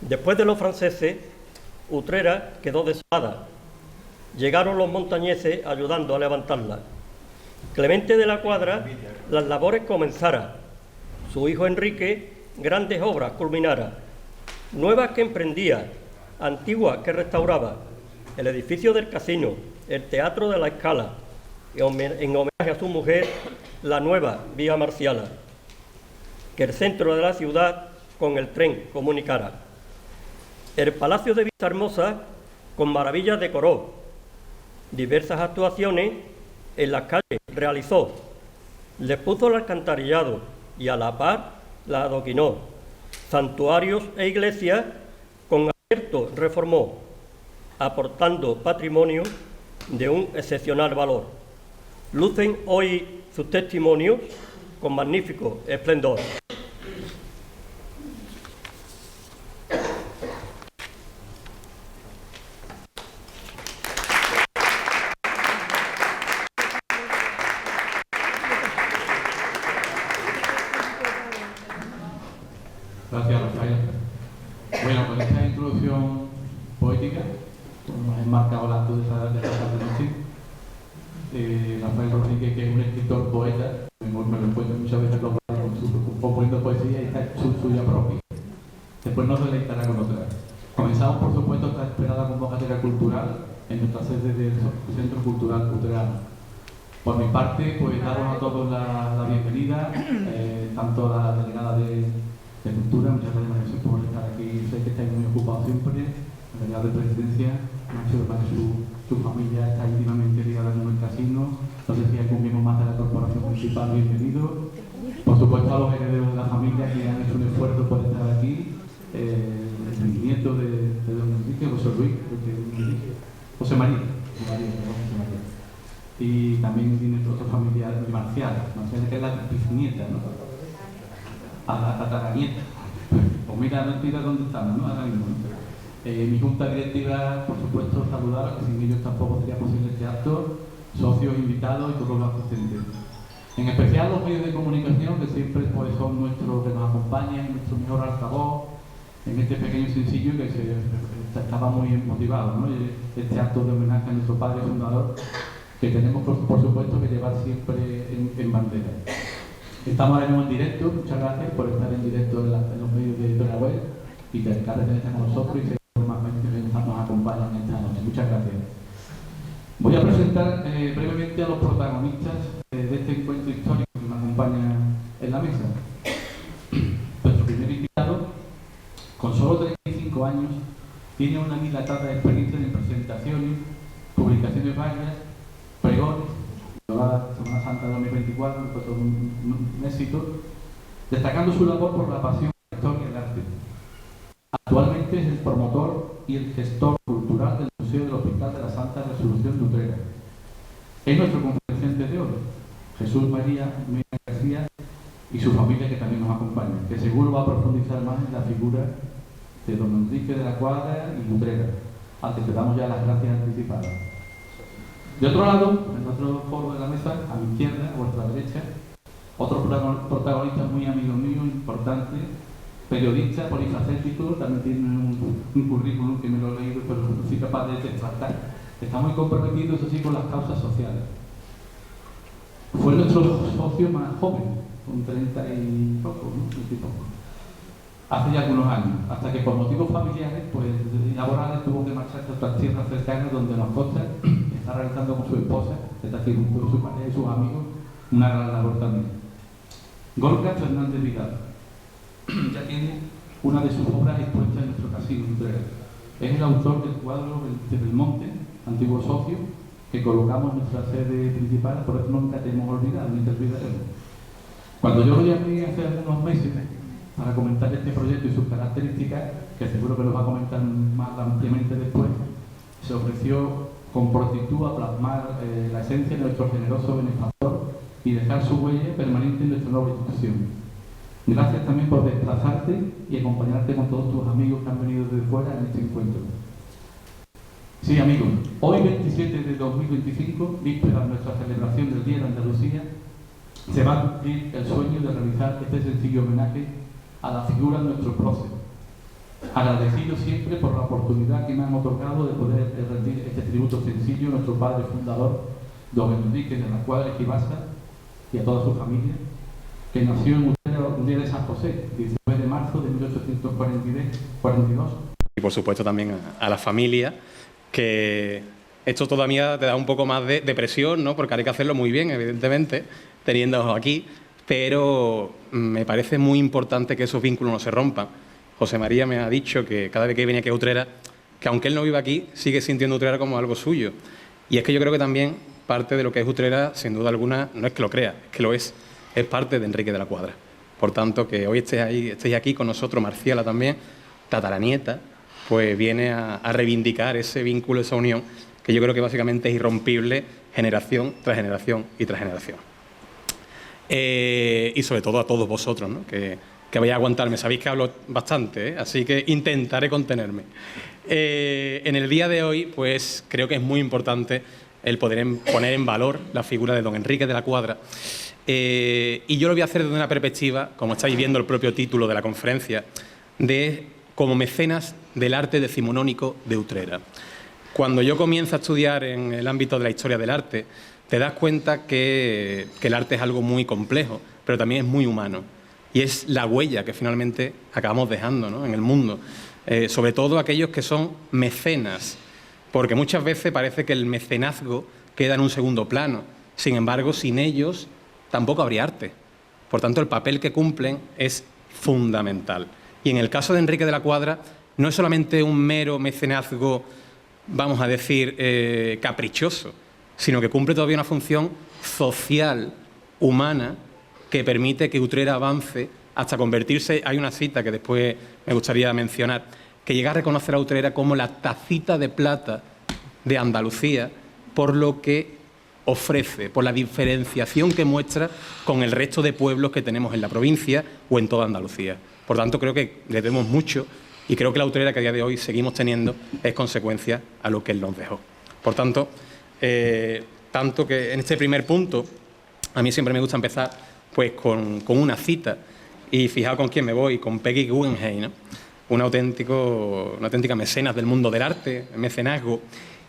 Después de los franceses, Utrera quedó desolada. Llegaron los montañeses ayudando a levantarla. Clemente de la Cuadra las labores comenzara. Su hijo Enrique grandes obras culminara. Nuevas que emprendía, antiguas que restauraba. El edificio del casino, el teatro de la Escala, en homenaje a su mujer, la nueva vía Marciala. Que el centro de la ciudad con el tren comunicara. El Palacio de Vistahermosa con maravillas decoró. Diversas actuaciones en las calles realizó. Les puso el alcantarillado y a la par la adoquinó. Santuarios e iglesias con acierto reformó, aportando patrimonio de un excepcional valor. Lucen hoy sus testimonios con magnífico esplendor. Gracias, Rafael. Bueno, con esta introducción poética, hemos enmarcado el acto de esta noche. Rafael Rodríguez, que es un escritor poeta, me lo encuentro muchas veces componiendo poesía y esta es suya propia. Después nos deleitará con otra. Comenzamos, por supuesto, esta esperada convocatoria cultural en nuestra sede del Centro Cultural Utrerano. Por mi parte, pues daros a todos la bienvenida, tanto a la delegada de Cultura, muchas gracias María José por estar aquí, sé que estáis muy ocupados siempre, la delegada de Presidencia, su familia está íntimamente ligada en el casino, no sé si hay algún miembro más de la corporación municipal, bienvenido. Por supuesto a los herederos de la familia que han hecho un esfuerzo por estar aquí, el nieto de don Enrique, José Luis, José María. Y también tiene otro familiar, Marcial, que es la bisnieta, ¿no? A la tataranieta. Pues mira, mentira dónde estamos, ¿no? Ahora mismo. Mi junta directiva, por supuesto, saludar, que sin ellos tampoco sería posible este acto, socios, invitados y todos los asistentes. En especial los medios de comunicación, que siempre pues, son nuestros que nos acompañan, nuestro mejor altavoz, en este pequeño sencillo que estaba muy motivado, ¿no? Este acto de homenaje a nuestro padre fundador, que tenemos por supuesto que llevar siempre en bandera. Estamos ahora mismo en directo, muchas gracias por estar en directo en los medios de la web y dedicar a con nosotros y seguir normalmente que nos acompañan esta noche. Muchas gracias. Voy a presentar brevemente a los protagonistas de este encuentro histórico que me acompaña en la mesa. Nuestro primer invitado, con solo 35 años, tiene una dilatada experiencia en presentaciones, publicaciones varias, pregones, la Semana Santa de 2024, fue todo un éxito, destacando su labor por la pasión por la historia y el arte. Actualmente es el promotor y el gestor cultural del Museo del Hospital de la Santa Resolución de Utrera. Es nuestro conferenciante de hoy, Jesús María Mena García, y su familia que también nos acompaña, que seguro va a profundizar más en la figura de don Enrique de la Cuadra y Utrera, al que te damos ya las gracias anticipadas. De otro lado, en el otro foro de la mesa, a mi izquierda, a vuestra derecha, otro protagonista muy amigo mío, importante, periodista, polifacético, también tiene un currículum que me lo he leído, pero no soy capaz de extractar. Está muy comprometido, eso sí, con las causas sociales. Fue nuestro socio más joven, con 30 y poco, ¿no? 30 y poco. Hace ya algunos años, hasta que por motivos familiares, pues laborales, tuvo que marcharse a otras tierras cercanas donde nos consta está realizando con su esposa, es decir, junto con su pareja y sus amigos, una gran labor también. Gorka Fernández Vidal ya tiene una de sus obras expuestas en nuestro casino Utrera. Es el autor del cuadro de Belmonte, antiguo socio, que colocamos en nuestra sede principal, por eso nunca te hemos olvidado, ni te olvidaremos. Cuando yo lo llamé hace algunos meses para comentar este proyecto y sus características, que seguro que lo va a comentar más ampliamente después, se ofreció con prontitud a plasmar la esencia de nuestro generoso benefactor y dejar su huella permanente en nuestra nueva institución. Gracias también por desplazarte y acompañarte con todos tus amigos que han venido desde fuera en este encuentro. Sí, amigos, hoy 27 de 2025, víspera de nuestra celebración del Día de Andalucía, se va a cumplir el sueño de realizar este sencillo homenaje a la figura de nuestro prócer, Agradecido siempre por la oportunidad que me han otorgado de poder rendir este tributo sencillo a nuestro padre fundador, don Enrique de la Cuadra Gibasa, y a toda su familia, que nació en Utrera un día de San José, 19 de marzo de 1842. Y por supuesto también a la familia, que esto todavía te da un poco más de presión, ¿no? Porque hay que hacerlo muy bien, evidentemente, teniéndolos aquí, pero me parece muy importante que esos vínculos no se rompan. José María me ha dicho que cada vez que venía aquí a Utrera, que aunque él no viva aquí, sigue sintiendo Utrera como algo suyo. Y es que yo creo que también parte de lo que es Utrera, sin duda alguna, no es que lo crea, es que lo es parte de Enrique de la Cuadra. Por tanto, que hoy estéis aquí con nosotros, Marciala también, tataranieta, pues viene a reivindicar ese vínculo, esa unión, que yo creo que básicamente es irrompible generación tras generación y tras generación. Y sobre todo a todos vosotros, ¿no? que vais a aguantarme. Sabéis que hablo bastante, así que intentaré contenerme. En el día de hoy, pues creo que es muy importante el poder poner en valor la figura de don Enrique de la Cuadra. Y yo lo voy a hacer desde una perspectiva, como estáis viendo el propio título de la conferencia, como mecenas del arte decimonónico de Utrera. Cuando yo comienzo a estudiar en el ámbito de la historia del arte, te das cuenta que el arte es algo muy complejo, pero también es muy humano. Y es la huella que finalmente acabamos dejando, ¿no? En el mundo. Sobre todo aquellos que son mecenas, porque muchas veces parece que el mecenazgo queda en un segundo plano. Sin embargo, sin ellos tampoco habría arte. Por tanto, el papel que cumplen es fundamental. Y en el caso de Enrique de la Cuadra, no es solamente un mero mecenazgo, vamos a decir, caprichoso, sino que cumple todavía una función social, humana, que permite que Utrera avance hasta convertirse, hay una cita que después me gustaría mencionar, que llega a reconocer a Utrera como la tacita de plata de Andalucía por lo que ofrece, por la diferenciación que muestra con el resto de pueblos que tenemos en la provincia o en toda Andalucía. Por tanto, creo que le debemos mucho y creo que la Utrera que a día de hoy seguimos teniendo es consecuencia a lo que él nos dejó. Por tanto, tanto que en este primer punto, a mí siempre me gusta empezar pues con una cita, y fijaos con quién me voy, con Peggy Guggenheim, ¿no? Una auténtica mecenas del mundo del arte, mecenazgo,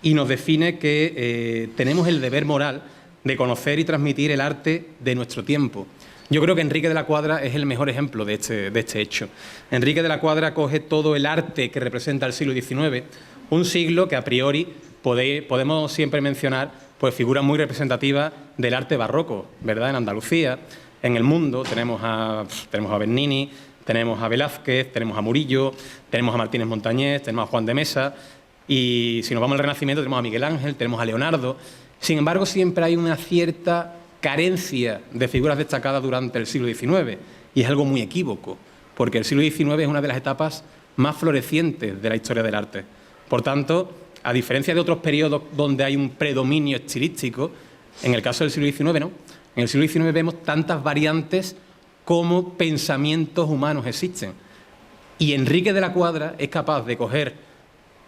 y nos define que tenemos el deber moral de conocer y transmitir el arte de nuestro tiempo. Yo creo que Enrique de la Cuadra es el mejor ejemplo de este hecho. Enrique de la Cuadra coge todo el arte que representa el siglo XIX, un siglo que a priori podemos siempre mencionar pues figuras muy representativas del arte barroco, ¿verdad? En Andalucía, en el mundo, tenemos a Bernini, tenemos a Velázquez, tenemos a Murillo, tenemos a Martínez Montañés, tenemos a Juan de Mesa, y si nos vamos al Renacimiento tenemos a Miguel Ángel, tenemos a Leonardo. Sin embargo, siempre hay una cierta carencia de figuras destacadas durante el siglo XIX, y es algo muy equívoco, porque el siglo XIX es una de las etapas más florecientes de la historia del arte. Por tanto, a diferencia de otros periodos donde hay un predominio estilístico, en el caso del siglo XIX no. En el siglo XIX vemos tantas variantes como pensamientos humanos existen. Y Enrique de la Cuadra es capaz de coger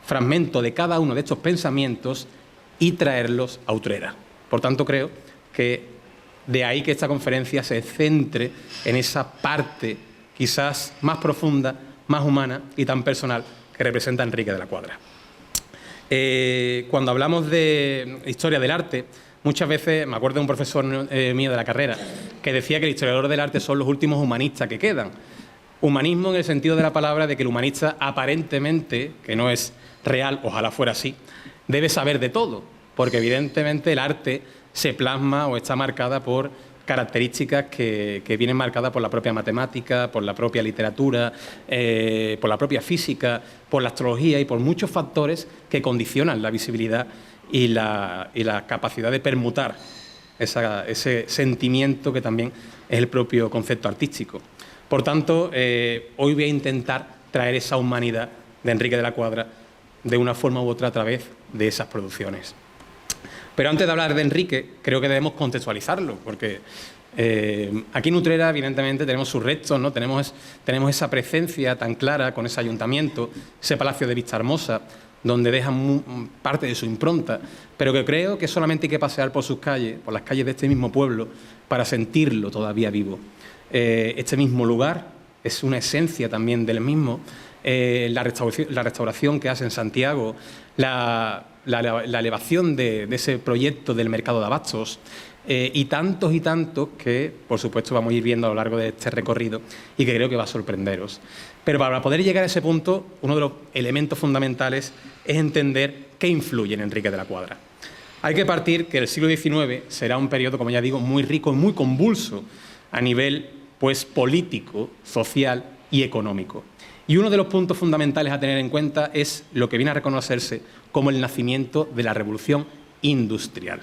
fragmentos de cada uno de estos pensamientos y traerlos a Utrera. Por tanto, creo que de ahí que esta conferencia se centre en esa parte quizás más profunda, más humana y tan personal que representa Enrique de la Cuadra. Cuando hablamos de historia del arte, muchas veces, me acuerdo de un profesor mío de la carrera, que decía que el historiador del arte son los últimos humanistas que quedan. Humanismo en el sentido de la palabra de que el humanista aparentemente, que no es real, ojalá fuera así, debe saber de todo, porque evidentemente el arte se plasma o está marcada por características que vienen marcadas por la propia matemática, por la propia literatura, por la propia física, por la astrología y por muchos factores que condicionan la visibilidad y la capacidad de permutar ese sentimiento que también es el propio concepto artístico. Por tanto, hoy voy a intentar traer esa humanidad de Enrique de la Cuadra de una forma u otra a través de esas producciones. Pero antes de hablar de Enrique, creo que debemos contextualizarlo, porque aquí en Utrera, evidentemente, tenemos sus restos, ¿no? Tenemos esa presencia tan clara con ese ayuntamiento, ese Palacio de Vistahermosa, donde dejan parte de su impronta, pero que creo que solamente hay que pasear por sus calles, por las calles de este mismo pueblo, para sentirlo todavía vivo. Este mismo lugar es una esencia también del mismo, la restauración que hace en Santiago, la elevación de ese proyecto del mercado de abastos, y tantos que, por supuesto, vamos a ir viendo a lo largo de este recorrido y que creo que va a sorprenderos. Pero para poder llegar a ese punto, uno de los elementos fundamentales es entender qué influye en Enrique de la Cuadra. Hay que partir que el siglo XIX será un periodo, como ya digo, muy rico y muy convulso a nivel político, social y económico. Y uno de los puntos fundamentales a tener en cuenta es lo que viene a reconocerse como el nacimiento de la Revolución Industrial.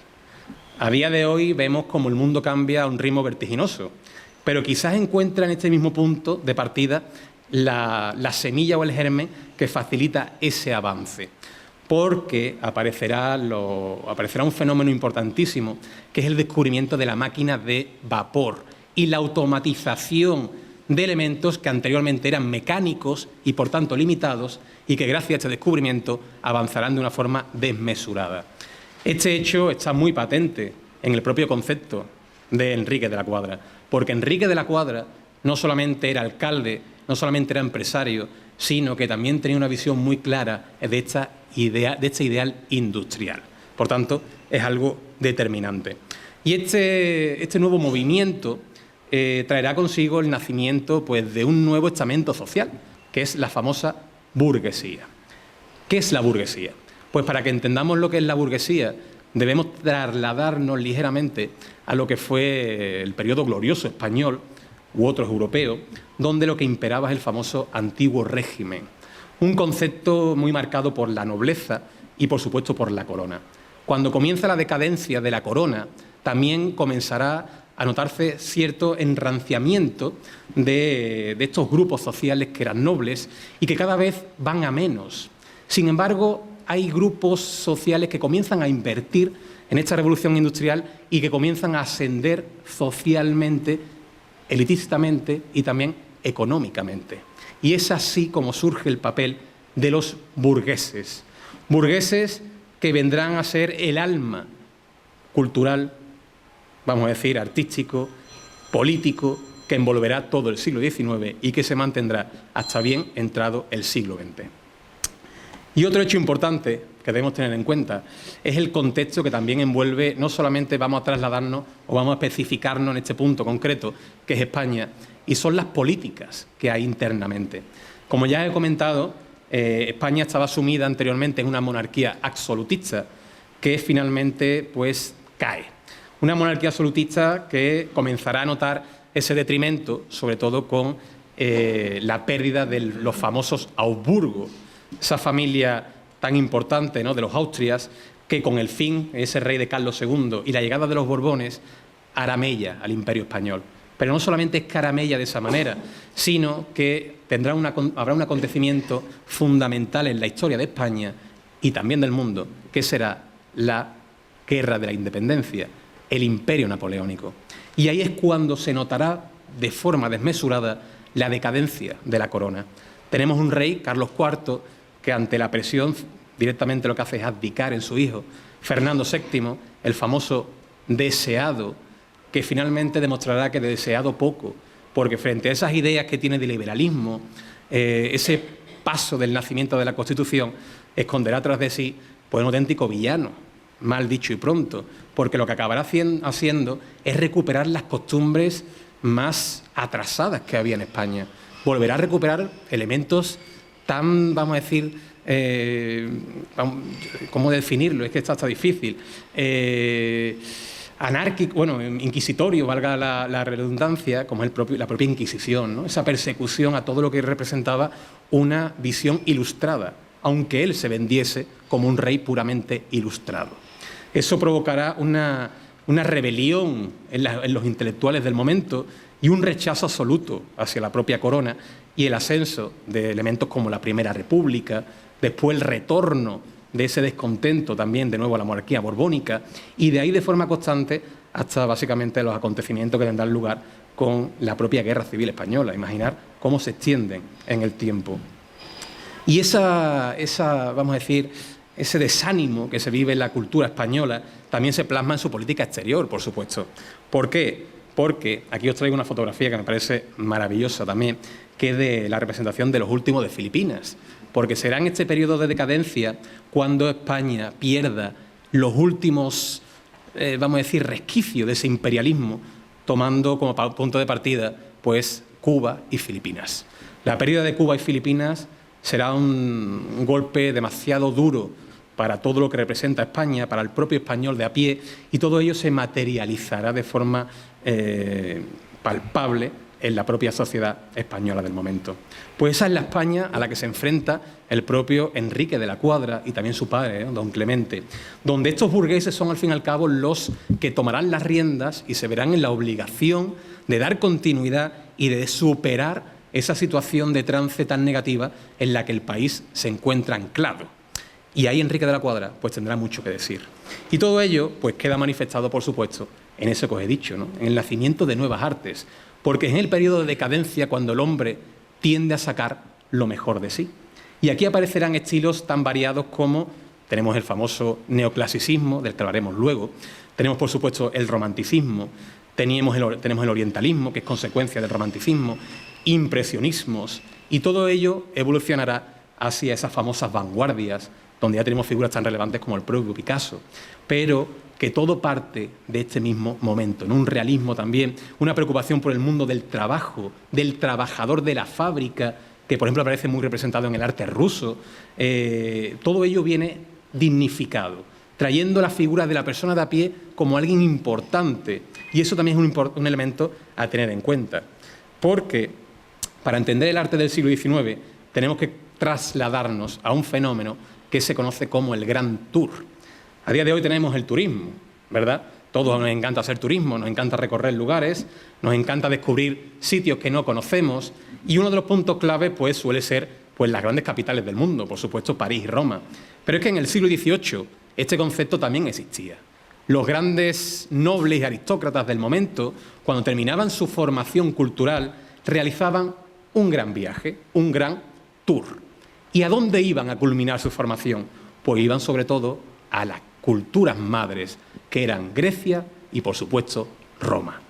A día de hoy vemos como el mundo cambia a un ritmo vertiginoso, pero quizás encuentra en este mismo punto de partida la semilla o el germen que facilita ese avance, porque aparecerá un fenómeno importantísimo, que es el descubrimiento de la máquina de vapor y la automatización de elementos que anteriormente eran mecánicos y, por tanto, limitados, y que gracias a este descubrimiento avanzarán de una forma desmesurada. Este hecho está muy patente en el propio concepto de Enrique de la Cuadra, porque Enrique de la Cuadra no solamente era alcalde, no solamente era empresario, sino que también tenía una visión muy clara de este ideal industrial. Por tanto, es algo determinante. Y este nuevo movimiento traerá consigo el nacimiento de un nuevo estamento social, que es la famosa burguesía. ¿Qué es la burguesía? Pues para que entendamos lo que es la burguesía, debemos trasladarnos ligeramente a lo que fue el periodo glorioso español u otros europeos, donde lo que imperaba es el famoso antiguo régimen, un concepto muy marcado por la nobleza y, por supuesto, por la corona. Cuando comienza la decadencia de la corona, también comenzará a notarse cierto enranciamiento de estos grupos sociales que eran nobles y que cada vez van a menos. Sin embargo, hay grupos sociales que comienzan a invertir en esta revolución industrial y que comienzan a ascender socialmente, elitistamente y también económicamente. Y es así como surge el papel de los burgueses. Burgueses que vendrán a ser el alma cultural, vamos a decir, artístico, político, que envolverá todo el siglo XIX y que se mantendrá hasta bien entrado el siglo XX. Y otro hecho importante que debemos tener en cuenta es el contexto que también envuelve, no solamente vamos a trasladarnos o vamos a especificarnos en este punto concreto, que es España, y son las políticas que hay internamente. Como ya he comentado, España estaba sumida anteriormente en una monarquía absolutista que finalmente cae. Una monarquía absolutista que comenzará a notar ese detrimento, sobre todo con la pérdida de los famosos Habsburgo, esa familia tan importante, ¿no?, de los Austrias, que con el fin, ese rey de Carlos II y la llegada de los Borbones, hará mella al Imperio Español. Pero no solamente es que hará mella de esa manera, sino que habrá un acontecimiento fundamental en la historia de España y también del mundo, que será la Guerra de la Independencia, el Imperio Napoleónico. Y ahí es cuando se notará de forma desmesurada la decadencia de la corona. Tenemos un rey, Carlos IV, que ante la presión directamente lo que hace es abdicar en su hijo, Fernando VII, el famoso deseado, que finalmente demostrará que de deseado poco, porque frente a esas ideas que tiene de liberalismo, ese paso del nacimiento de la Constitución esconderá tras de sí un auténtico villano, mal dicho y pronto, porque lo que acabará haciendo es recuperar las costumbres más atrasadas que había en España. Volverá a recuperar elementos tan, vamos a decir, ¿cómo definirlo? Es que está difícil. Anárquico, inquisitorio, valga la redundancia, como es la propia Inquisición, ¿no? Esa persecución a todo lo que representaba una visión ilustrada, aunque él se vendiese como un rey puramente ilustrado. Eso provocará una rebelión en los intelectuales del momento y un rechazo absoluto hacia la propia corona y el ascenso de elementos como la Primera República, después el retorno de ese descontento también de nuevo a la monarquía borbónica y de ahí de forma constante hasta básicamente los acontecimientos que tendrán lugar con la propia Guerra Civil Española. Imaginar cómo se extienden en el tiempo. Y vamos a decir, ese desánimo que se vive en la cultura española también se plasma en su política exterior, por supuesto. ¿Por qué? porque aquí os traigo una fotografía que me parece maravillosa también, que es de la representación de los últimos de Filipinas, porque será en este periodo de decadencia cuando España pierda los últimos, vamos a decir, resquicios de ese imperialismo, tomando como punto de partida pues Cuba y Filipinas. La pérdida de Cuba y Filipinas será un golpe demasiado duro para todo lo que representa España, para el propio español de a pie, y todo ello se materializará de forma palpable en la propia sociedad española del momento. Pues esa es la España a la que se enfrenta el propio Enrique de la Cuadra y también su padre, don Clemente, donde estos burgueses son al fin y al cabo los que tomarán las riendas y se verán en la obligación de dar continuidad y de superar esa situación de trance tan negativa en la que el país se encuentra anclado. Y ahí Enrique de la Cuadra pues tendrá mucho que decir. Y todo ello pues queda manifestado, por supuesto, en eso que os he dicho, ¿no? En el nacimiento de nuevas artes, porque es en el periodo de decadencia cuando el hombre tiende a sacar lo mejor de sí. Y aquí aparecerán estilos tan variados como tenemos el famoso neoclasicismo, del que hablaremos luego, tenemos por supuesto el romanticismo, tenemos el orientalismo, que es consecuencia del romanticismo, impresionismos, y todo ello evolucionará hacia esas famosas vanguardias, donde ya tenemos figuras tan relevantes como el propio Picasso, pero que todo parte de este mismo momento, en un realismo también, una preocupación por el mundo del trabajo, del trabajador de la fábrica, que por ejemplo aparece muy representado en el arte ruso. Todo ello viene dignificado, trayendo la figura de la persona de a pie como alguien importante, y eso también es un elemento a tener en cuenta, porque para entender el arte del siglo XIX tenemos que trasladarnos a un fenómeno que se conoce como el Gran Tour. A día de hoy tenemos el turismo, ¿verdad? Todos nos encanta hacer turismo, nos encanta recorrer lugares, nos encanta descubrir sitios que no conocemos, y uno de los puntos clave pues suele ser pues las grandes capitales del mundo, por supuesto París y Roma. Pero es que en el siglo XVIII este concepto también existía. Los grandes nobles y aristócratas del momento, cuando terminaban su formación cultural, realizaban un gran viaje, un gran tour. ¿Y a dónde iban a culminar su formación? Pues iban sobre todo a las culturas madres, que eran Grecia y, por supuesto, Roma.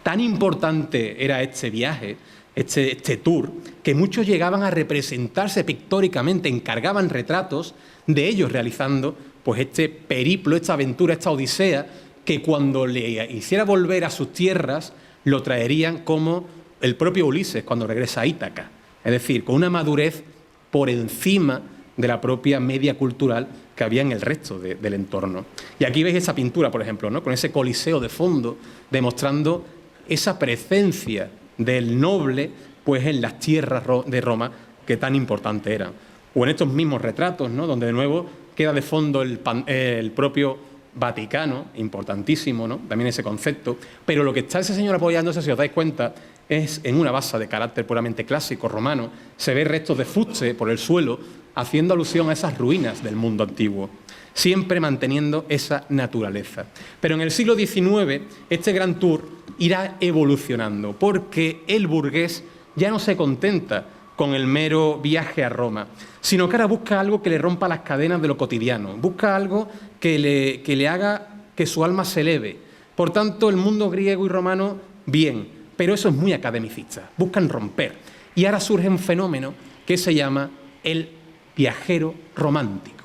Tan importante era este viaje, este tour, que muchos llegaban a representarse pictóricamente, encargaban retratos de ellos realizando pues este periplo, esta aventura, esta odisea, que cuando le hiciera volver a sus tierras, lo traerían como el propio Ulises cuando regresa a Ítaca. Es decir, con una madurez por encima de la propia media cultural que había en el resto del entorno. Y aquí veis esa pintura, por ejemplo, ¿no? Con ese coliseo de fondo, demostrando esa presencia del noble pues, en las tierras de Roma que tan importantes eran. O en estos mismos retratos, ¿no? Donde de nuevo queda de fondo el propio Vaticano, importantísimo, ¿no? También ese concepto. Pero lo que está ese señor apoyándose, si os dais cuenta, es en una base de carácter puramente clásico romano. Se ve restos de fuste por el suelo, haciendo alusión a esas ruinas del mundo antiguo, siempre manteniendo esa naturaleza. Pero en el siglo XIX este Gran Tour irá evolucionando, porque el burgués ya no se contenta con el mero viaje a Roma, sino que ahora busca algo que le rompa las cadenas de lo cotidiano, busca algo que le haga que su alma se eleve. Por tanto, el mundo griego y romano, bien, pero eso es muy academicista, buscan romper. Y ahora surge un fenómeno que se llama el viajero romántico.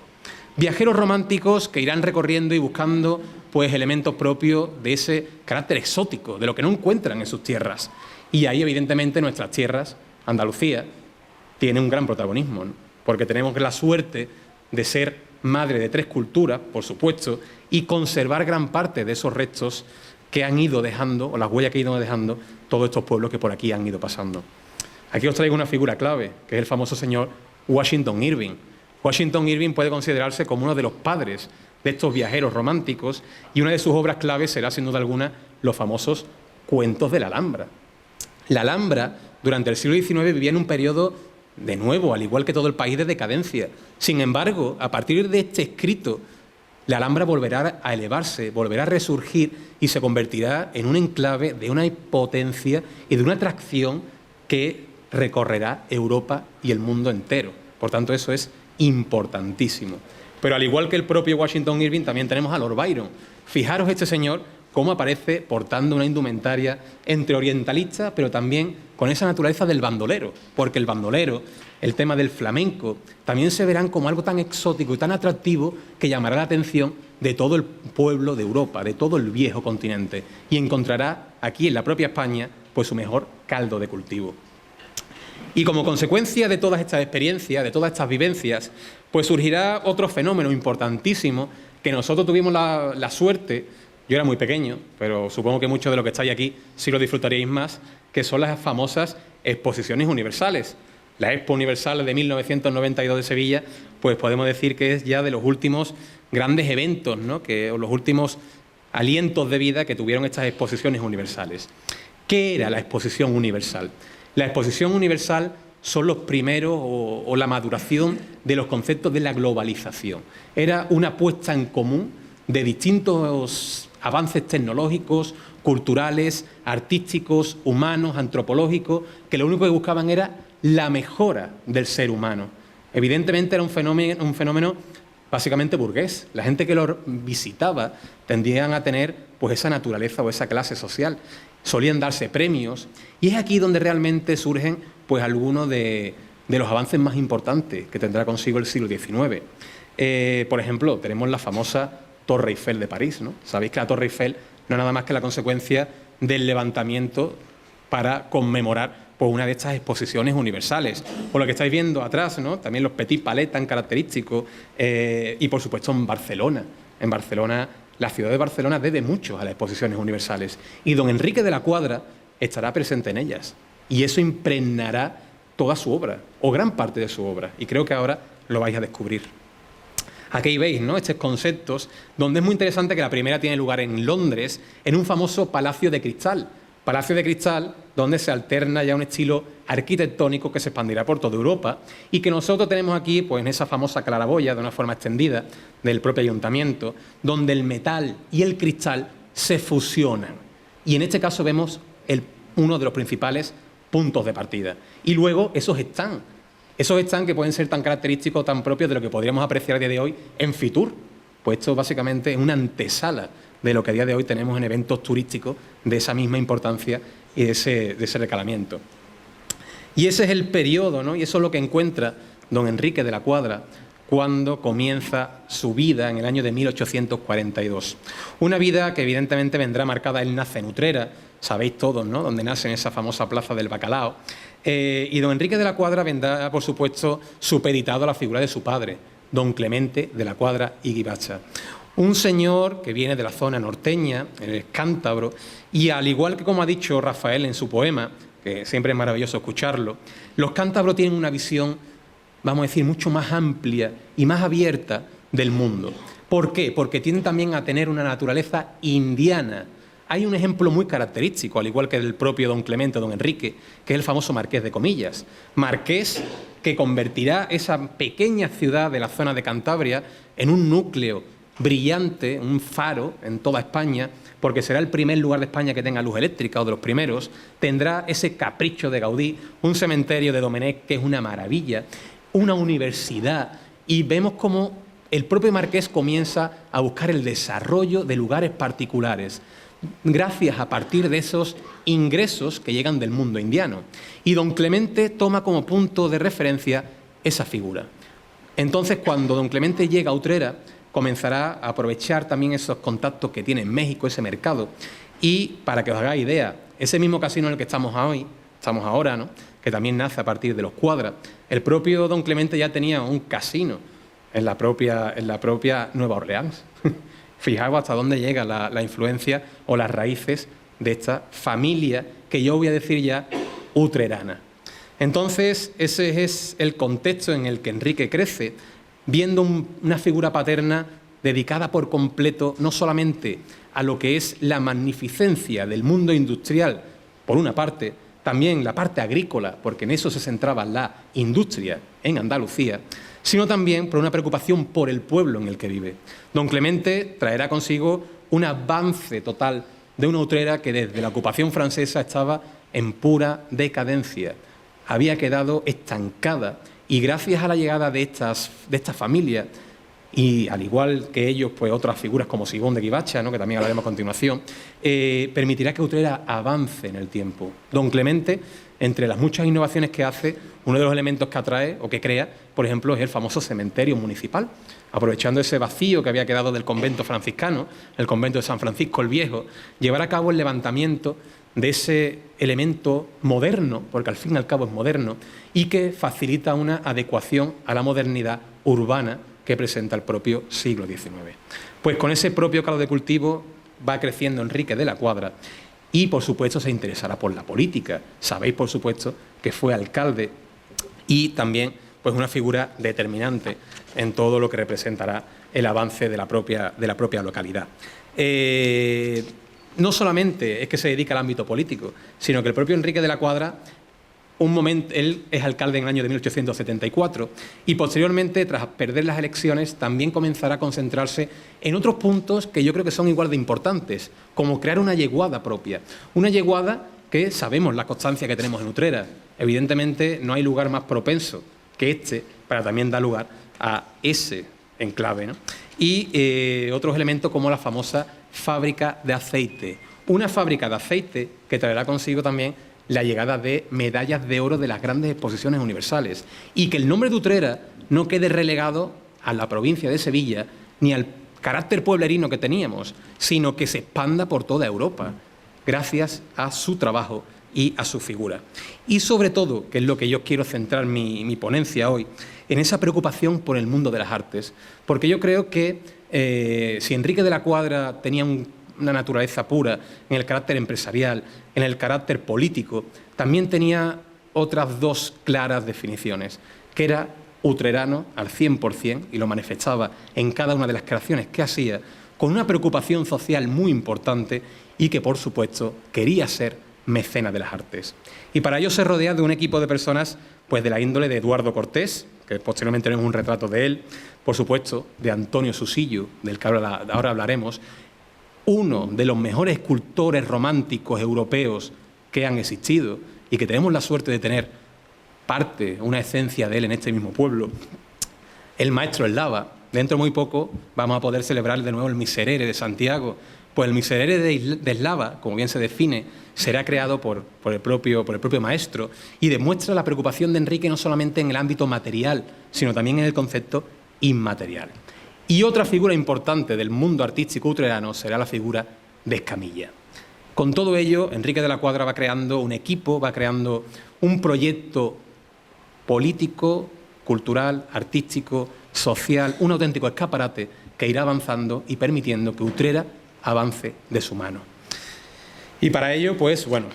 Viajeros románticos que irán recorriendo y buscando pues, elementos propios de ese carácter exótico, de lo que no encuentran en sus tierras. Y ahí, evidentemente, nuestras tierras, Andalucía, tiene un gran protagonismo, ¿no? Porque tenemos la suerte de ser madre de 3 culturas, por supuesto, y conservar gran parte de esos restos que han ido dejando, o las huellas que han ido dejando, todos estos pueblos que por aquí han ido pasando. Aquí os traigo una figura clave, que es el famoso señor Washington Irving. Washington Irving puede considerarse como uno de los padres de estos viajeros románticos, y una de sus obras claves será, sin duda alguna, los famosos cuentos de la Alhambra. La Alhambra, durante el siglo XIX, vivía en un periodo, de nuevo, al igual que todo el país, de decadencia. Sin embargo, a partir de este escrito, la Alhambra volverá a elevarse, volverá a resurgir y se convertirá en un enclave de una potencia y de una atracción que recorrerá Europa y el mundo entero. Por tanto, eso es importantísimo. Pero al igual que el propio Washington Irving, también tenemos a Lord Byron. Fijaros este señor cómo aparece portando una indumentaria entre orientalista, pero también con esa naturaleza del bandolero, porque el bandolero, el tema del flamenco, también se verán como algo tan exótico y tan atractivo que llamará la atención de todo el pueblo de Europa, de todo el viejo continente, y encontrará aquí en la propia España pues su mejor caldo de cultivo. Y como consecuencia de todas estas experiencias, de todas estas vivencias, pues surgirá otro fenómeno importantísimo que nosotros tuvimos la suerte, yo era muy pequeño, pero supongo que muchos de los que estáis aquí sí lo disfrutaríais más, que son las famosas exposiciones universales. La Expo Universal de 1992 de Sevilla, pues podemos decir que es ya de los últimos grandes eventos, ¿no? O los últimos alientos de vida que tuvieron estas exposiciones universales. ¿Qué era la exposición universal? La exposición universal son los primeros o la maduración de los conceptos de la globalización. Era una puesta en común de distintos avances tecnológicos, culturales, artísticos, humanos, antropológicos, que lo único que buscaban era la mejora del ser humano. Evidentemente era un fenómeno básicamente burgués. La gente que lo visitaba tendían a tener pues esa naturaleza o esa clase social. Solían darse premios y es aquí donde realmente surgen pues algunos de los avances más importantes que tendrá consigo el siglo XIX. Por ejemplo, tenemos la famosa Torre Eiffel de París, ¿no? Sabéis que la Torre Eiffel no es nada más que la consecuencia del levantamiento para conmemorar pues, una de estas exposiciones universales. O lo que estáis viendo atrás, ¿no? También los Petit Palais tan característicos y por supuesto en Barcelona. En Barcelona, la ciudad de Barcelona debe mucho a las exposiciones universales y don Enrique de la Cuadra estará presente en ellas y eso impregnará toda su obra o gran parte de su obra y creo que ahora lo vais a descubrir. Aquí veis, ¿no? Estos conceptos donde es muy interesante que la primera tiene lugar en Londres en un famoso Palacio de Cristal. Palacio de Cristal donde se alterna ya un estilo arquitectónico que se expandirá por toda Europa y que nosotros tenemos aquí pues, en esa famosa claraboya de una forma extendida del propio ayuntamiento, donde el metal y el cristal se fusionan. Y en este caso vemos uno de los principales puntos de partida. Y luego esos stands que pueden ser tan característicos, tan propios de lo que podríamos apreciar a día de hoy en Fitur. Pues esto básicamente es una antesala de lo que a día de hoy tenemos en eventos turísticos de esa misma importancia y de ese recalamiento. Y ese es el periodo, ¿no? Y eso es lo que encuentra don Enrique de la Cuadra cuando comienza su vida en el año de 1842. Una vida que evidentemente vendrá marcada, él nace en Utrera, sabéis todos, ¿no? Donde nace en esa famosa plaza del Bacalao. Y don Enrique de la Cuadra vendrá, por supuesto, supeditado a la figura de su padre, don Clemente de la Cuadra y Guibacha. Un señor que viene de la zona norteña, el cántabro, y al igual que como ha dicho Rafael en su poema, que siempre es maravilloso escucharlo, los cántabros tienen una visión, vamos a decir, mucho más amplia y más abierta del mundo. ¿Por qué? Porque tienden también a tener una naturaleza indiana. Hay un ejemplo muy característico, al igual que del propio don Clemente, don Enrique, que es el famoso Marqués de Comillas. Marqués que convertirá esa pequeña ciudad de la zona de Cantabria en un núcleo brillante, un faro en toda España, porque será el primer lugar de España que tenga luz eléctrica o de los primeros, tendrá ese capricho de Gaudí, un cementerio de Domenech que es una maravilla, una universidad, y vemos cómo el propio Marqués comienza a buscar el desarrollo de lugares particulares, gracias a partir de esos ingresos que llegan del mundo indiano. Y don Clemente toma como punto de referencia esa figura. Entonces, cuando don Clemente llega a Utrera, comenzará a aprovechar también esos contactos que tiene en México, ese mercado. Y, para que os hagáis idea, ese mismo casino en el que estamos ahora, ¿no? Que también nace a partir de los Cuadra, el propio don Clemente ya tenía un casino en la propia Nueva Orleans. Fijaos hasta dónde llega la influencia o las raíces de esta familia que yo voy a decir ya utrerana. Entonces, ese es el contexto en el que Enrique crece, viendo una figura paterna dedicada por completo no solamente a lo que es la magnificencia del mundo industrial, por una parte, también la parte agrícola, porque en eso se centraba la industria en Andalucía, sino también por una preocupación por el pueblo en el que vive. Don Clemente traerá consigo un avance total de una Utrera que desde la ocupación francesa estaba en pura decadencia, había quedado estancada y gracias a la llegada de estas familias y al igual que ellos, pues otras figuras como Simón de Guibacha, ¿no?, que también hablaremos a continuación, permitirá que Utrera avance en el tiempo. Don Clemente, entre las muchas innovaciones que hace, uno de los elementos que atrae o que crea, por ejemplo, es el famoso cementerio municipal. Aprovechando ese vacío que había quedado del convento franciscano, el convento de San Francisco el Viejo, llevar a cabo el levantamiento de ese elemento moderno, porque al fin y al cabo es moderno, y que facilita una adecuación a la modernidad urbana que presenta el propio siglo XIX. Pues con ese propio caldo de cultivo va creciendo Enrique de la Cuadra y, por supuesto, se interesará por la política. Sabéis, por supuesto, que fue alcalde y también pues una figura determinante en todo lo que representará el avance de la propia localidad. No solamente es que se dedica al ámbito político, sino que el propio Enrique de la Cuadra, él es alcalde en el año de 1874 y posteriormente, tras perder las elecciones, también comenzará a concentrarse en otros puntos que yo creo que son igual de importantes, como crear una yeguada propia. Una yeguada que sabemos la constancia que tenemos en Utrera. Evidentemente no hay lugar más propenso que este para también dar lugar a ese enclave, ¿no? Y otros elementos como la famosa fábrica de aceite. Una fábrica de aceite que traerá consigo también la llegada de medallas de oro de las grandes exposiciones universales y que el nombre de Utrera no quede relegado a la provincia de Sevilla ni al carácter pueblerino que teníamos, sino que se expanda por toda Europa gracias a su trabajo y a su figura. Y sobre todo, que es lo que yo quiero centrar mi ponencia hoy, en esa preocupación por el mundo de las artes, porque yo creo que si Enrique de la Cuadra tenía una naturaleza pura en el carácter empresarial, en el carácter político, también tenía otras dos claras definiciones, que era utrerano al 100%, y lo manifestaba en cada una de las creaciones que hacía, con una preocupación social muy importante y que, por supuesto, quería ser mecenas de las artes. Y para ello se rodea de un equipo de personas pues de la índole de Eduardo Cortés, que posteriormente tenemos un retrato de él, por supuesto, de Antonio Susillo, del que ahora hablaremos, uno de los mejores escultores románticos europeos que han existido y que tenemos la suerte de tener una esencia de él en este mismo pueblo, el maestro Eslava. Dentro de muy poco vamos a poder celebrar de nuevo el Miserere de Santiago. Pues el Miserere de Eslava, como bien se define, será creado por el propio maestro y demuestra la preocupación de Enrique no solamente en el ámbito material, sino también en el concepto inmaterial. Y otra figura importante del mundo artístico utrerano será la figura de Escamilla. Con todo ello, Enrique de la Cuadra va creando un equipo, va creando un proyecto político, cultural, artístico, social, un auténtico escaparate que irá avanzando y permitiendo que Utrera avance de su mano. Y para ello, pues bueno,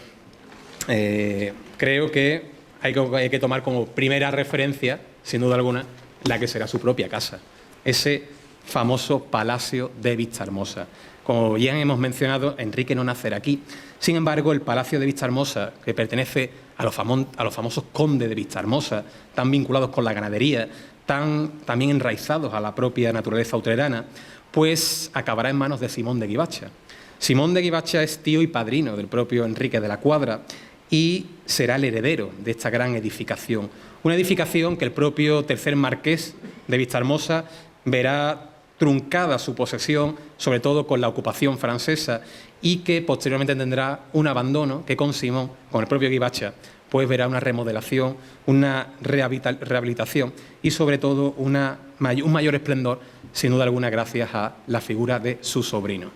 creo que hay que tomar como primera referencia, sin duda alguna, la que será su propia casa, ese famoso Palacio de Vistahermosa. Como ya hemos mencionado, Enrique no nacerá aquí. Sin embargo, el Palacio de Vistahermosa, que pertenece a los famosos condes de Vistahermosa, tan vinculados con la ganadería, también enraizados a la propia naturaleza utrerana, pues acabará en manos de Simón de Guibacha. Simón de Guibacha es tío y padrino del propio Enrique de la Cuadra y será el heredero de esta gran edificación. Una edificación que el propio tercer marqués de Vistahermosa verá truncada su posesión, sobre todo con la ocupación francesa, y que posteriormente tendrá un abandono que con Simón, con el propio Guibacha, pues verá una remodelación, una rehabilitación y sobre todo un mayor esplendor, sin duda alguna, gracias a la figura de su sobrino.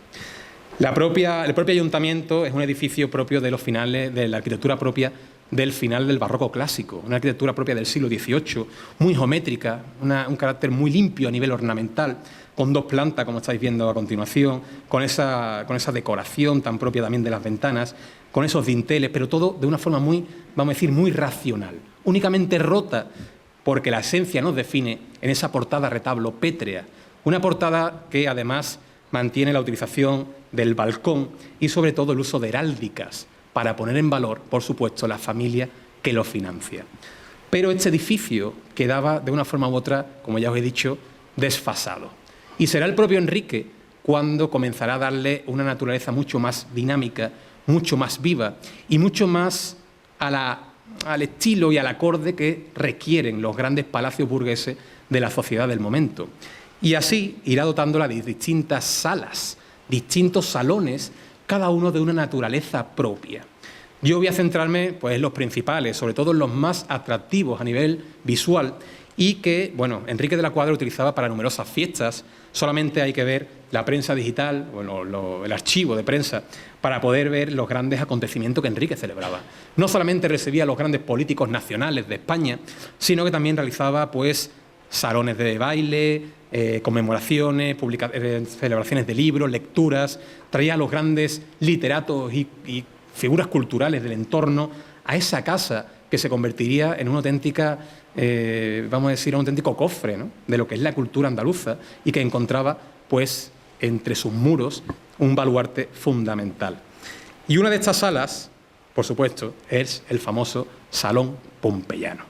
El propio ayuntamiento es un edificio propio de los finales de la arquitectura propia del final del barroco clásico, una arquitectura propia del siglo XVIII, muy geométrica, un carácter muy limpio a nivel ornamental, con dos plantas, como estáis viendo a continuación, con esa decoración tan propia también de las ventanas, con esos dinteles, pero todo de una forma muy, vamos a decir, muy racional, únicamente rota porque la esencia nos define en esa portada retablo pétrea, una portada que además mantiene la utilización del balcón y sobre todo el uso de heráldicas para poner en valor, por supuesto, la familia que lo financia. Pero este edificio quedaba de una forma u otra, como ya os he dicho, desfasado. Y será el propio Enrique cuando comenzará a darle una naturaleza mucho más dinámica, mucho más viva y mucho más al estilo y al acorde que requieren los grandes palacios burgueses de la sociedad del momento. Y así irá dotándola de distintas salas, distintos salones, cada uno de una naturaleza propia. Yo voy a centrarme pues, en los principales, sobre todo en los más atractivos a nivel visual y que, bueno, Enrique de la Cuadra utilizaba para numerosas fiestas. Solamente hay que ver la prensa digital, bueno, el archivo de prensa, para poder ver los grandes acontecimientos que Enrique celebraba. No solamente recibía a los grandes políticos nacionales de España, sino que también realizaba pues, salones de baile, conmemoraciones, celebraciones de libros, lecturas, traía a los grandes literatos y figuras culturales del entorno a esa casa que se convertiría en una auténtica, vamos a decir, un auténtico cofre, ¿no?, de lo que es la cultura andaluza y que encontraba, pues, entre sus muros un baluarte fundamental. Y una de estas salas, por supuesto, es el famoso Salón Pompeyano.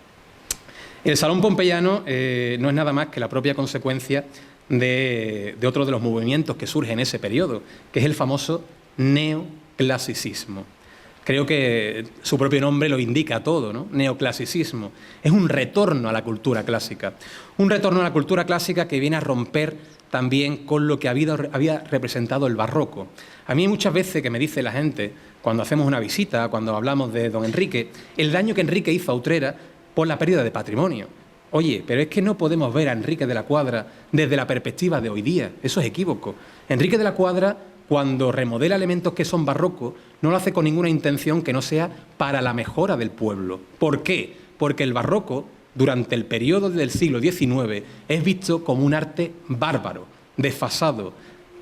El Salón Pompeyano no es nada más que la propia consecuencia de otro de los movimientos que surge en ese periodo, que es el famoso neoclasicismo. Creo que su propio nombre lo indica todo, ¿no? Neoclasicismo. Es un retorno a la cultura clásica. Un retorno a la cultura clásica que viene a romper también con lo que había representado el barroco. A mí muchas veces que me dice la gente, cuando hacemos una visita, cuando hablamos de don Enrique, el daño que Enrique hizo a Utrera por la pérdida de patrimonio. Oye, pero es que no podemos ver a Enrique de la Cuadra desde la perspectiva de hoy día. Eso es equívoco. Enrique de la Cuadra, cuando remodela elementos que son barrocos, no lo hace con ninguna intención que no sea para la mejora del pueblo. ¿Por qué? Porque el barroco, durante el periodo del siglo XIX, es visto como un arte bárbaro, desfasado,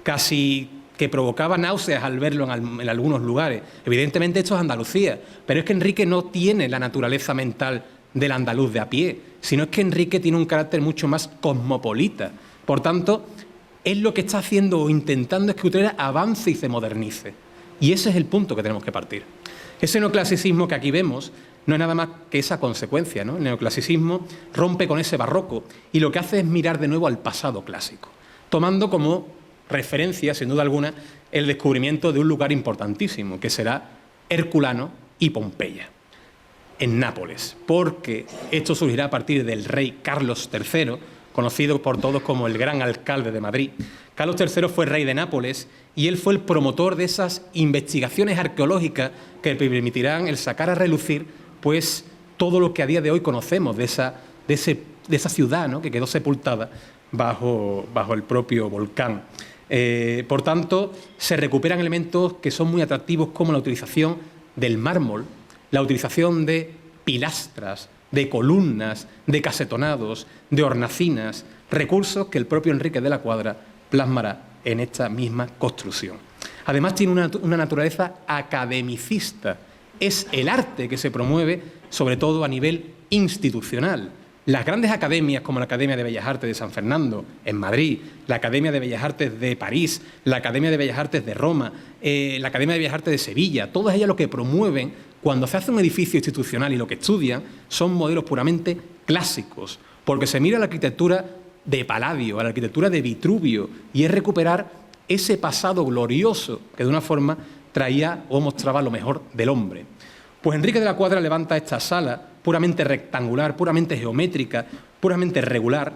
casi que provocaba náuseas al verlo en algunos lugares. Evidentemente esto es Andalucía, pero es que Enrique no tiene la naturaleza mental del andaluz de a pie, sino es que Enrique tiene un carácter mucho más cosmopolita. Por tanto, él lo que está haciendo o intentando es que Utrera avance y se modernice. Y ese es el punto que tenemos que partir. Ese neoclasicismo que aquí vemos no es nada más que esa consecuencia, ¿no? El neoclasicismo rompe con ese barroco y lo que hace es mirar de nuevo al pasado clásico, tomando como referencia, sin duda alguna, el descubrimiento de un lugar importantísimo, que será Herculano y Pompeya, en Nápoles, porque esto surgirá a partir del rey Carlos III, conocido por todos como el gran alcalde de Madrid. Carlos III fue rey de Nápoles y él fue el promotor de esas investigaciones arqueológicas que permitirán el sacar a relucir pues, todo lo que a día de hoy conocemos de esa ciudad, ¿no?, que quedó sepultada bajo el propio volcán. Por tanto, se recuperan elementos que son muy atractivos como la utilización del mármol, la utilización de pilastras, de columnas, de casetonados, de hornacinas, recursos que el propio Enrique de la Cuadra plasmará en esta misma construcción. Además tiene una naturaleza academicista, es el arte que se promueve sobre todo a nivel institucional. Las grandes academias como la Academia de Bellas Artes de San Fernando en Madrid, la Academia de Bellas Artes de París, la Academia de Bellas Artes de Roma, la Academia de Bellas Artes de Sevilla, todas ellas lo que promueven cuando se hace un edificio institucional y lo que estudian son modelos puramente clásicos, porque se mira la arquitectura de Palladio, a la arquitectura de Vitruvio, y es recuperar ese pasado glorioso que de una forma traía o mostraba lo mejor del hombre. Pues Enrique de la Cuadra levanta esta sala puramente rectangular, puramente geométrica, puramente regular,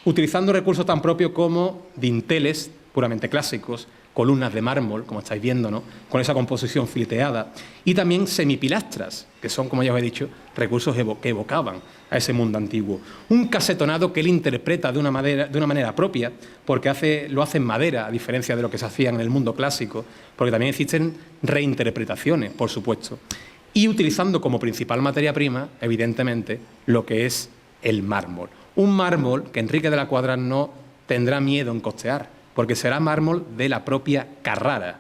utilizando recursos tan propios como dinteles puramente clásicos, columnas de mármol, como estáis viendo, ¿no?, con esa composición fileteada, y también semipilastras, que son, como ya os he dicho, recursos que evocaban a ese mundo antiguo. Un casetonado que él interpreta de una manera propia, porque lo hace en madera, a diferencia de lo que se hacía en el mundo clásico, porque también existen reinterpretaciones, por supuesto, y utilizando como principal materia prima, evidentemente, lo que es el mármol. Un mármol que Enrique de la Cuadra no tendrá miedo en costear, porque será mármol de la propia Carrara.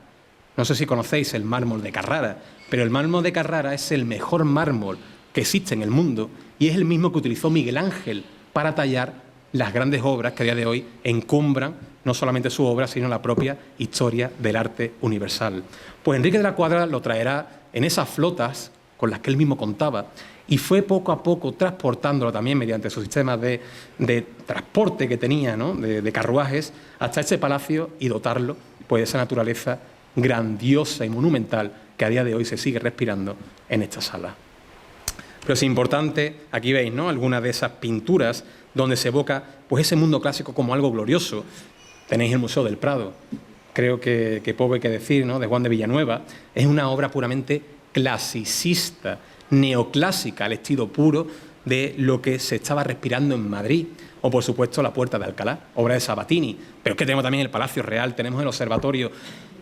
No sé si conocéis el mármol de Carrara, pero el mármol de Carrara es el mejor mármol que existe en el mundo y es el mismo que utilizó Miguel Ángel para tallar las grandes obras que a día de hoy encumbran no solamente su obra, sino la propia historia del arte universal. Pues Enrique de la Cuadra lo traerá en esas flotas con las que él mismo contaba y fue poco a poco transportándolo también mediante su sistema de transporte que tenía, ¿no?, de carruajes, hasta ese palacio y dotarlo pues, de esa naturaleza grandiosa y monumental que a día de hoy se sigue respirando en esta sala. Pero es importante, aquí veis, ¿no?, algunas de esas pinturas donde se evoca pues, ese mundo clásico como algo glorioso. Tenéis el Museo del Prado, creo que poco hay que decir, ¿no?, de Juan de Villanueva. Es una obra puramente clasicista, neoclásica, al estilo puro de lo que se estaba respirando en Madrid. O, por supuesto, La Puerta de Alcalá, obra de Sabatini. Pero es que tenemos también el Palacio Real, tenemos el Observatorio,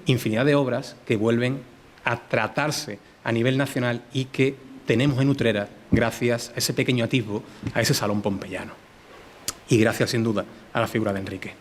infinidad de obras que vuelven a tratarse a nivel nacional y que tenemos en Utrera gracias a ese pequeño atisbo, a ese salón pompeyano. Y gracias, sin duda, a la figura de Enrique.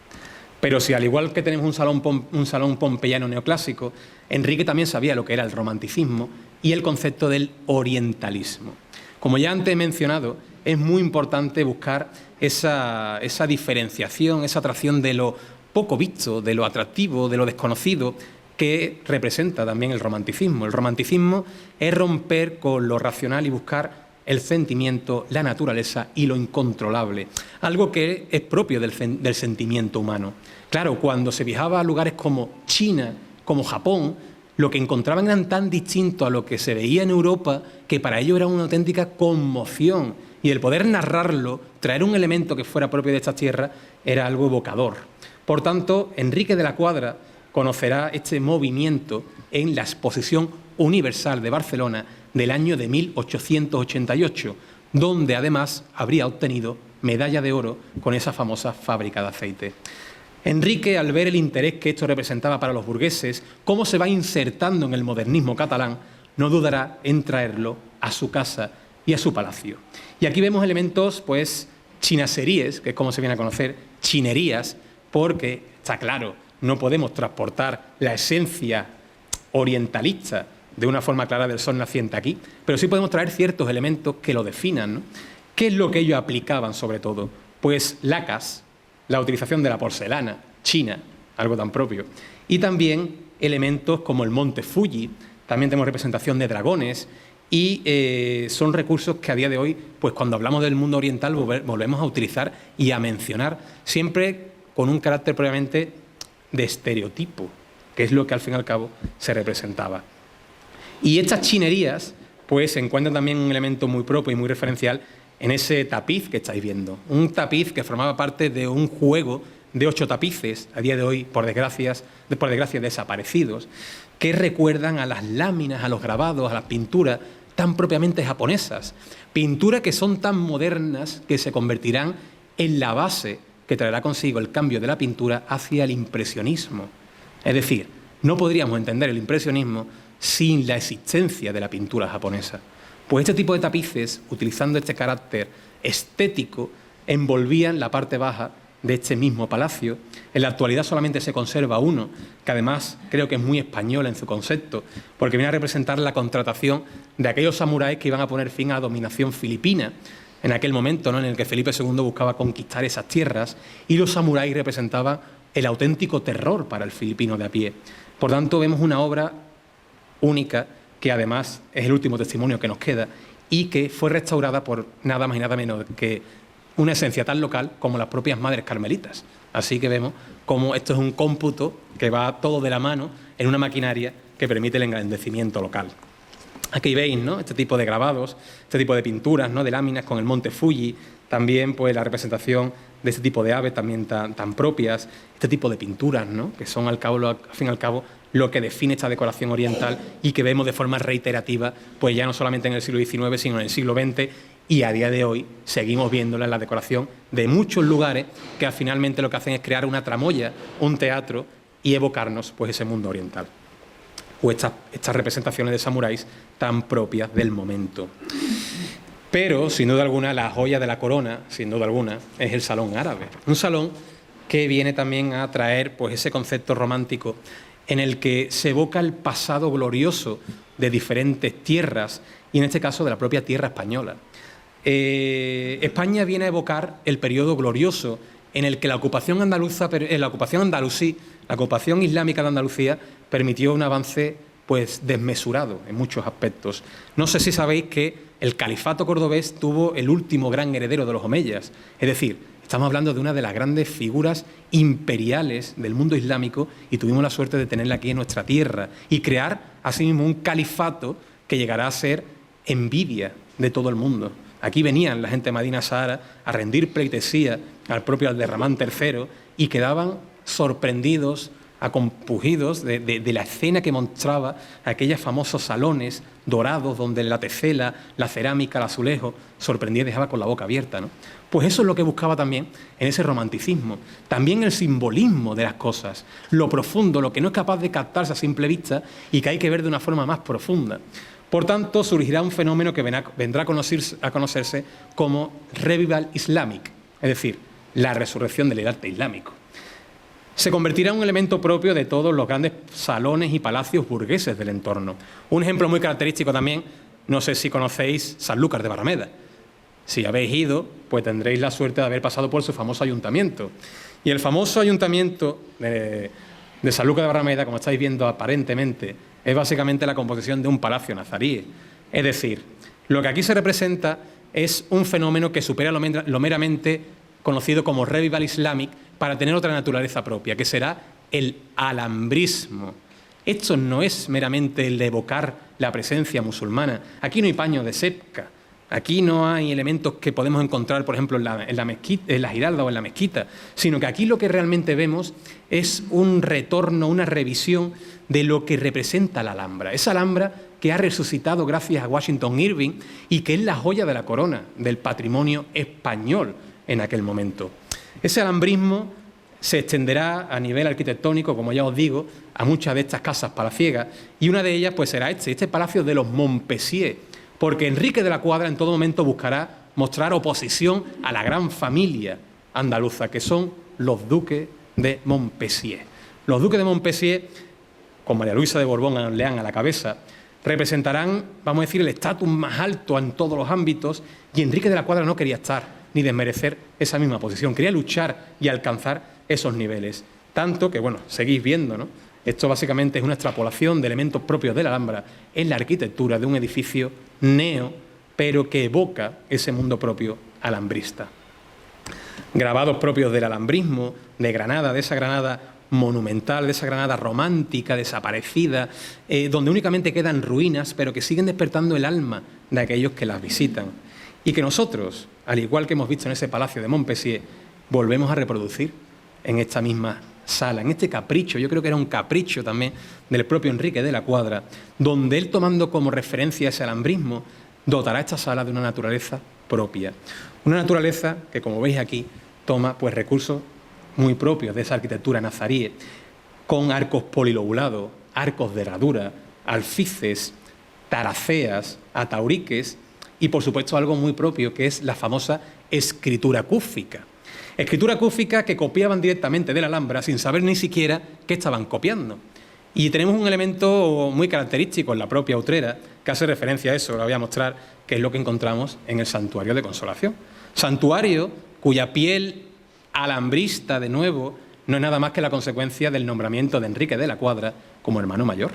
Pero si al igual que tenemos un salón pompeyano neoclásico, Enrique también sabía lo que era el romanticismo y el concepto del orientalismo. Como ya antes he mencionado, es muy importante buscar esa diferenciación, esa atracción de lo poco visto, de lo atractivo, de lo desconocido, que representa también el romanticismo. El romanticismo es romper con lo racional y buscar el sentimiento, la naturaleza y lo incontrolable, algo que es propio del sentimiento humano. Claro, cuando se viajaba a lugares como China, como Japón, lo que encontraban eran tan distintos a lo que se veía en Europa que para ellos era una auténtica conmoción, y el poder narrarlo, traer un elemento que fuera propio de estas tierras, era algo evocador. Por tanto, Enrique de la Cuadra conocerá este movimiento en la Exposición Universal de Barcelona del año de 1888, donde además habría obtenido medalla de oro con esa famosa fábrica de aceite. Enrique, al ver el interés que esto representaba para los burgueses, cómo se va insertando en el modernismo catalán, no dudará en traerlo a su casa y a su palacio. Y aquí vemos elementos, pues, chinaseríes, que es como se viene a conocer, chinerías, porque, está claro, no podemos transportar la esencia orientalista de una forma clara del sol naciente aquí, pero sí podemos traer ciertos elementos que lo definan, ¿no? ¿Qué es lo que ellos aplicaban sobre todo? Pues lacas, la utilización de la porcelana china, algo tan propio, y también elementos como el monte Fuji, también tenemos representación de dragones, y son recursos que a día de hoy, pues cuando hablamos del mundo oriental, volvemos a utilizar y a mencionar, siempre con un carácter previamente de estereotipo, que es lo que al fin y al cabo se representaba. Y estas chinerías, pues se encuentran también un elemento muy propio y muy referencial en ese tapiz que estáis viendo. Un tapiz que formaba parte de un juego de 8 tapices, a día de hoy, por desgracia, desaparecidos, que recuerdan a las láminas, a los grabados, a las pinturas tan propiamente japonesas. Pinturas que son tan modernas que se convertirán en la base que traerá consigo el cambio de la pintura hacia el impresionismo. Es decir, no podríamos entender el impresionismo sin la existencia de la pintura japonesa. Pues este tipo de tapices, utilizando este carácter estético, envolvían la parte baja de este mismo palacio. En la actualidad solamente se conserva uno, que además creo que es muy español en su concepto, porque viene a representar la contratación de aquellos samuráis que iban a poner fin a la dominación filipina, en aquel momento, ¿no?, en el que Felipe II buscaba conquistar esas tierras, y los samuráis representaban el auténtico terror para el filipino de a pie. Por tanto, vemos una obra única, que además es el último testimonio que nos queda, y que fue restaurada por nada más y nada menos que una esencia tan local como las propias madres carmelitas. Así que vemos cómo esto es un cómputo que va todo de la mano en una maquinaria que permite el engrandecimiento local. Aquí veis, ¿no?, este tipo de grabados, este tipo de pinturas, ¿no?, de láminas con el monte Fuji, también pues la representación de este tipo de aves también tan propias, este tipo de pinturas, ¿no?, que son al fin y al cabo lo que define esta decoración oriental y que vemos de forma reiterativa, pues ya no solamente en el siglo XIX, sino en el siglo XX, y a día de hoy seguimos viéndola en la decoración de muchos lugares que finalmente lo que hacen es crear una tramoya, un teatro y evocarnos pues ese mundo oriental. O estas representaciones de samuráis tan propias del momento. Pero, sin duda alguna, la joya de la corona, sin duda alguna, es el Salón Árabe. Un salón que viene también a traer pues ese concepto romántico en el que se evoca el pasado glorioso de diferentes tierras, y en este caso de la propia tierra española. España viene a evocar el periodo glorioso en el que la ocupación islámica de Andalucía permitió un avance pues desmesurado en muchos aspectos. No sé si sabéis que el califato cordobés tuvo el último gran heredero de los omeyas, es decir, estamos hablando de una de las grandes figuras imperiales del mundo islámico, y tuvimos la suerte de tenerla aquí en nuestra tierra y crear asimismo un califato que llegará a ser envidia de todo el mundo. Aquí venían la gente de Medina Sahara a rendir pleitesía al propio Abderramán III y quedaban sorprendidos, acompugidos de la escena que mostraba aquellos famosos salones dorados donde la tecela, la cerámica, el azulejo sorprendía y dejaba con la boca abierta, ¿no? Pues eso es lo que buscaba también en ese romanticismo. También el simbolismo de las cosas, lo profundo, lo que no es capaz de captarse a simple vista y que hay que ver de una forma más profunda. Por tanto, surgirá un fenómeno que vendrá a conocerse como Revival Islamic, es decir, la resurrección del arte islámico. Se convertirá en un elemento propio de todos los grandes salones y palacios burgueses del entorno. Un ejemplo muy característico también, no sé si conocéis Sanlúcar de Barrameda. Si habéis ido, pues tendréis la suerte de haber pasado por su famoso ayuntamiento. Y el famoso ayuntamiento de Sanlúcar de Barrameda, como estáis viendo aparentemente, es básicamente la composición de un palacio nazarí. Es decir, lo que aquí se representa es un fenómeno que supera lo meramente conocido como Revival Islamic para tener otra naturaleza propia, que será el alambrismo. Esto no es meramente el de evocar la presencia musulmana. Aquí no hay paños de sepka. Aquí no hay elementos que podemos encontrar, por ejemplo, en la Giralda o en la mezquita, sino que aquí lo que realmente vemos es un retorno, una revisión de lo que representa la Alhambra. Esa Alhambra que ha resucitado gracias a Washington Irving y que es la joya de la corona del patrimonio español en aquel momento. Ese alambrismo se extenderá a nivel arquitectónico, como ya os digo, a muchas de estas casas palaciegas, y una de ellas pues será este palacio de los Montpensier, porque Enrique de la Cuadra en todo momento buscará mostrar oposición a la gran familia andaluza, que son los duques de Montpensier. Los duques de Montpensier, con María Luisa de Borbón-Orleans a la cabeza, representarán, vamos a decir, el estatus más alto en todos los ámbitos, y Enrique de la Cuadra no quería estar ni desmerecer esa misma posición, quería luchar y alcanzar esos niveles. Tanto que, bueno, seguís viendo, ¿no? Esto básicamente es una extrapolación de elementos propios de la Alhambra en la arquitectura de un edificio neo, pero que evoca ese mundo propio alambrista. Grabados propios del alambrismo, de Granada, de esa Granada monumental, de esa Granada romántica, desaparecida, donde únicamente quedan ruinas, pero que siguen despertando el alma de aquellos que las visitan. Y que nosotros, al igual que hemos visto en ese palacio de Montpensier, volvemos a reproducir en esta misma sala, en este capricho. Yo creo que era un capricho también del propio Enrique de la Cuadra, donde él, tomando como referencia ese alambrismo, dotará esta sala de una naturaleza propia. Una naturaleza que, como veis aquí, toma pues recursos muy propios de esa arquitectura nazarí, con arcos polilobulados, arcos de herradura, alfices, taraceas, atauriques y, por supuesto, algo muy propio, que es la famosa escritura cúfica. Escritura cúfica que copiaban directamente de la Alhambra sin saber ni siquiera qué estaban copiando. Y tenemos un elemento muy característico en la propia Utrera que hace referencia a eso, lo voy a mostrar, que es lo que encontramos en el Santuario de Consolación. Santuario cuya piel alambrista, de nuevo, no es nada más que la consecuencia del nombramiento de Enrique de la Cuadra como hermano mayor.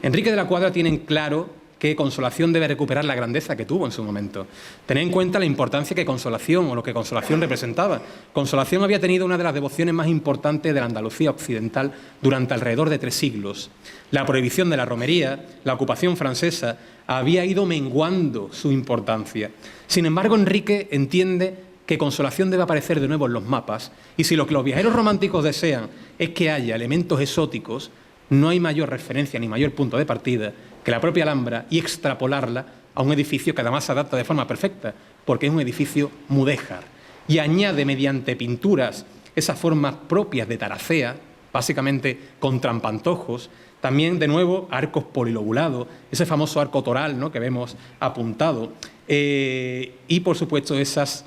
Enrique de la Cuadra tiene en claro que Consolación debe recuperar la grandeza que tuvo en su momento. Tened en cuenta la importancia que Consolación, o lo que Consolación representaba. Consolación había tenido una de las devociones más importantes de la Andalucía occidental durante alrededor de 3 siglos. La prohibición de la romería, la ocupación francesa, había ido menguando su importancia. Sin embargo, Enrique entiende que Consolación debe aparecer de nuevo en los mapas, y si lo que los viajeros románticos desean es que haya elementos exóticos, no hay mayor referencia ni mayor punto de partida que la propia Alhambra, y extrapolarla a un edificio que además se adapta de forma perfecta, porque es un edificio mudéjar, y añade mediante pinturas esas formas propias de taracea, básicamente con trampantojos, también de nuevo arcos polilobulados, ese famoso arco toral, ¿no?, que vemos apuntado, y por supuesto esos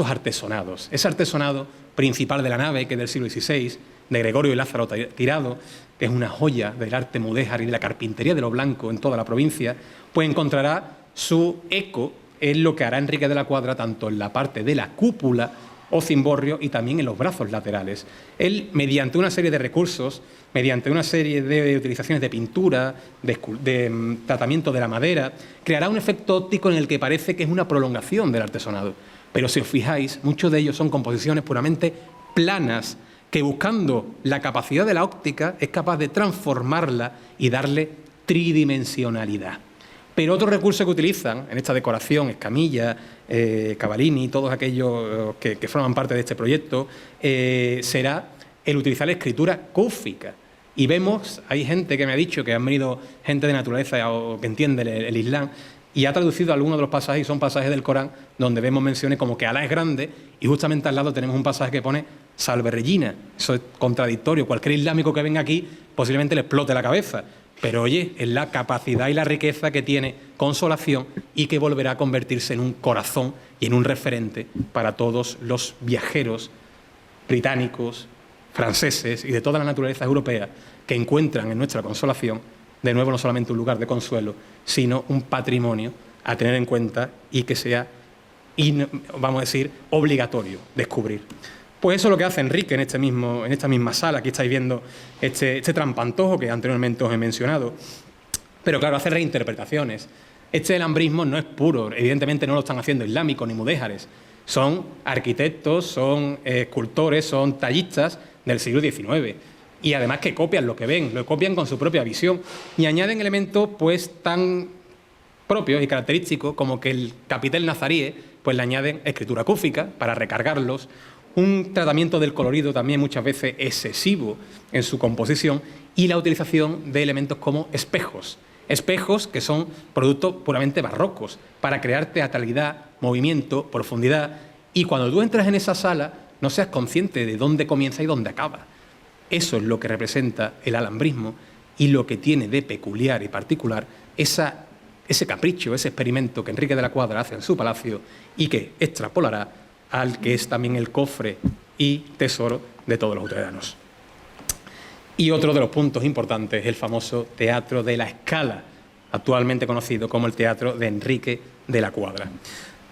artesonados, ese artesonado principal de la nave, que es del siglo XVI, de Gregorio y Lázaro Tirado, que es una joya del arte mudéjar y de la carpintería de lo blanco en toda la provincia, pues encontrará su eco en lo que hará Enrique de la Cuadra tanto en la parte de la cúpula o cimborrio y también en los brazos laterales. Él, mediante una serie de recursos, mediante una serie de utilizaciones de pintura, de tratamiento de la madera, creará un efecto óptico en el que parece que es una prolongación del artesonado. Pero si os fijáis, muchos de ellos son composiciones puramente planas, que buscando la capacidad de la óptica es capaz de transformarla y darle tridimensionalidad. Pero otro recurso que utilizan en esta decoración, Escamilla, Cavallini, todos aquellos que forman parte de este proyecto, será el utilizar la escritura cúfica. Y vemos, hay gente que me ha dicho que han venido gente de naturaleza o que entiende el Islam y ha traducido algunos de los pasajes y son pasajes del Corán donde vemos menciones como que Alá es grande y justamente al lado tenemos un pasaje que pone Salve Regina. Eso es contradictorio. Cualquier islámico que venga aquí posiblemente le explote la cabeza. Pero oye, es la capacidad y la riqueza que tiene Consolación y que volverá a convertirse en un corazón y en un referente para todos los viajeros británicos, franceses y de toda la naturaleza europea que encuentran en nuestra Consolación, de nuevo, no solamente un lugar de consuelo, sino un patrimonio a tener en cuenta y que sea, vamos a decir, obligatorio descubrir. Pues eso es lo que hace Enrique en esta misma sala. Aquí estáis viendo este trampantojo que anteriormente os he mencionado. Pero claro, hace reinterpretaciones. Este alambrismo no es puro, evidentemente no lo están haciendo islámicos ni mudéjares. Son arquitectos, son escultores, son tallistas del siglo XIX. Y además que copian lo que ven, lo copian con su propia visión y añaden elementos pues tan propios y característicos como que el capitel nazarí pues le añaden escritura cúfica para recargarlos, un tratamiento del colorido también muchas veces excesivo en su composición y la utilización de elementos como espejos. Espejos que son productos puramente barrocos para crear teatralidad, movimiento, profundidad y cuando tú entras en esa sala no seas consciente de dónde comienza y dónde acaba. Eso es lo que representa el alambrismo y lo que tiene de peculiar y particular ese capricho, ese experimento que Enrique de la Cuadra hace en su palacio y que extrapolará al que es también el cofre y tesoro de todos los utredanos. Y otro de los puntos importantes es el famoso Teatro de la Scala, actualmente conocido como el Teatro de Enrique de la Cuadra.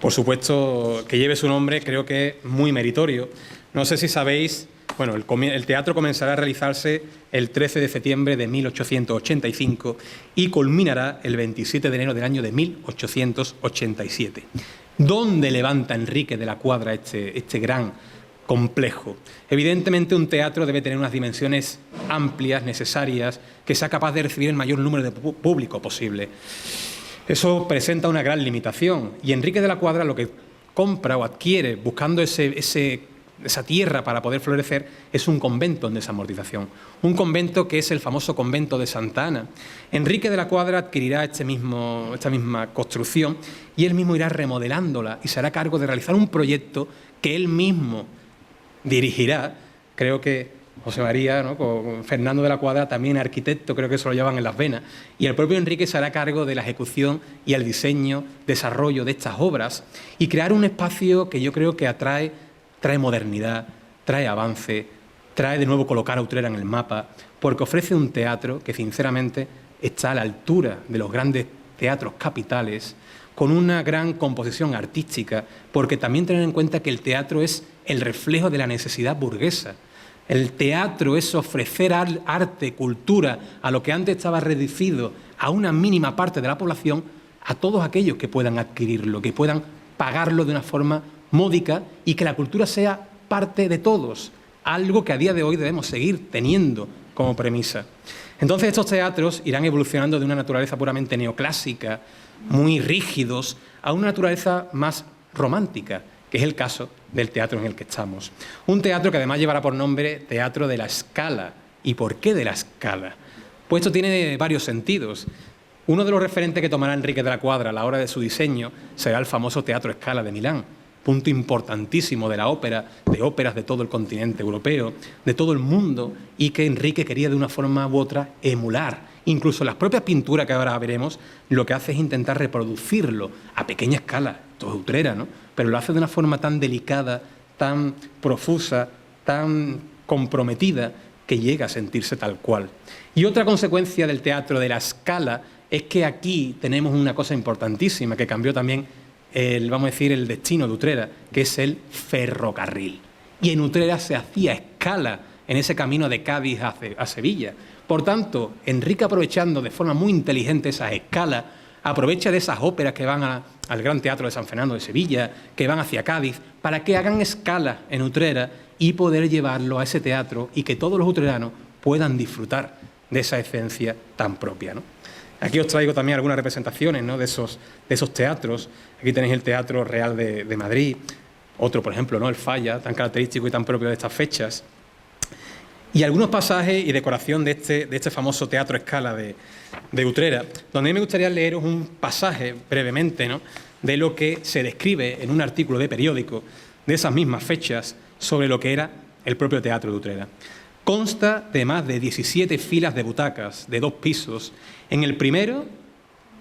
Por supuesto, que lleve su nombre creo que es muy meritorio. No sé si sabéis, bueno, el teatro comenzará a realizarse el 13 de septiembre de 1885 y culminará el 27 de enero del año de 1887. ¿Dónde levanta Enrique de la Cuadra este gran complejo? Evidentemente un teatro debe tener unas dimensiones amplias, necesarias, que sea capaz de recibir el mayor número de público posible. Eso presenta una gran limitación y Enrique de la Cuadra lo que compra o adquiere buscando esa tierra para poder florecer es un convento en desamortización, un convento que es el famoso convento de Santa Ana. Enrique de la Cuadra adquirirá esta misma construcción y él mismo irá remodelándola y se hará cargo de realizar un proyecto que él mismo dirigirá. Creo que José María, ¿no?, con Fernando de la Cuadra, también arquitecto, creo que eso lo llevan en las venas, y el propio Enrique se hará cargo de la ejecución y el diseño, desarrollo de estas obras y crear un espacio que yo creo que trae modernidad, trae avance, trae de nuevo colocar a Utrera en el mapa, porque ofrece un teatro que sinceramente está a la altura de los grandes teatros capitales, con una gran composición artística, porque también tener en cuenta que el teatro es el reflejo de la necesidad burguesa. El teatro es ofrecer arte, cultura, a lo que antes estaba reducido a una mínima parte de la población, a todos aquellos que puedan adquirirlo, que puedan pagarlo de una forma módica y que la cultura sea parte de todos, algo que a día de hoy debemos seguir teniendo como premisa. Entonces estos teatros irán evolucionando de una naturaleza puramente neoclásica, muy rígidos, a una naturaleza más romántica, que es el caso del teatro en el que estamos. Un teatro que además llevará por nombre Teatro de la Scala. ¿Y por qué de la Scala? Pues esto tiene varios sentidos. Uno de los referentes que tomará Enrique de la Cuadra a la hora de su diseño será el famoso Teatro Scala de Milán, punto importantísimo de la ópera, de óperas de todo el continente europeo, de todo el mundo, y que Enrique quería de una forma u otra emular. Incluso las propias pinturas que ahora veremos, lo que hace es intentar reproducirlo a pequeña escala, todo es Utrera, ¿no?, pero lo hace de una forma tan delicada, tan profusa, tan comprometida, que llega a sentirse tal cual. Y otra consecuencia del Teatro de la Scala es que aquí tenemos una cosa importantísima que cambió también el destino de Utrera, que es el ferrocarril. Y en Utrera se hacía escala en ese camino de Cádiz a Sevilla. Por tanto, Enrique, aprovechando de forma muy inteligente esas escalas, aprovecha de esas óperas que van al Gran Teatro de San Fernando de Sevilla, que van hacia Cádiz, para que hagan escala en Utrera y poder llevarlo a ese teatro y que todos los utreranos puedan disfrutar de esa esencia tan propia, ¿no? Aquí os traigo también algunas representaciones, ¿no?, de esos teatros. Aquí tenéis el Teatro Real de Madrid, otro, por ejemplo, ¿no?, el Falla, tan característico y tan propio de estas fechas. Y algunos pasajes y decoración de este famoso Teatro Scala de Utrera, donde a mí me gustaría leeros un pasaje brevemente, ¿no?, de lo que se describe en un artículo de periódico de esas mismas fechas sobre lo que era el propio Teatro de Utrera. Consta de más de 17 filas de butacas de 2 pisos. En el primero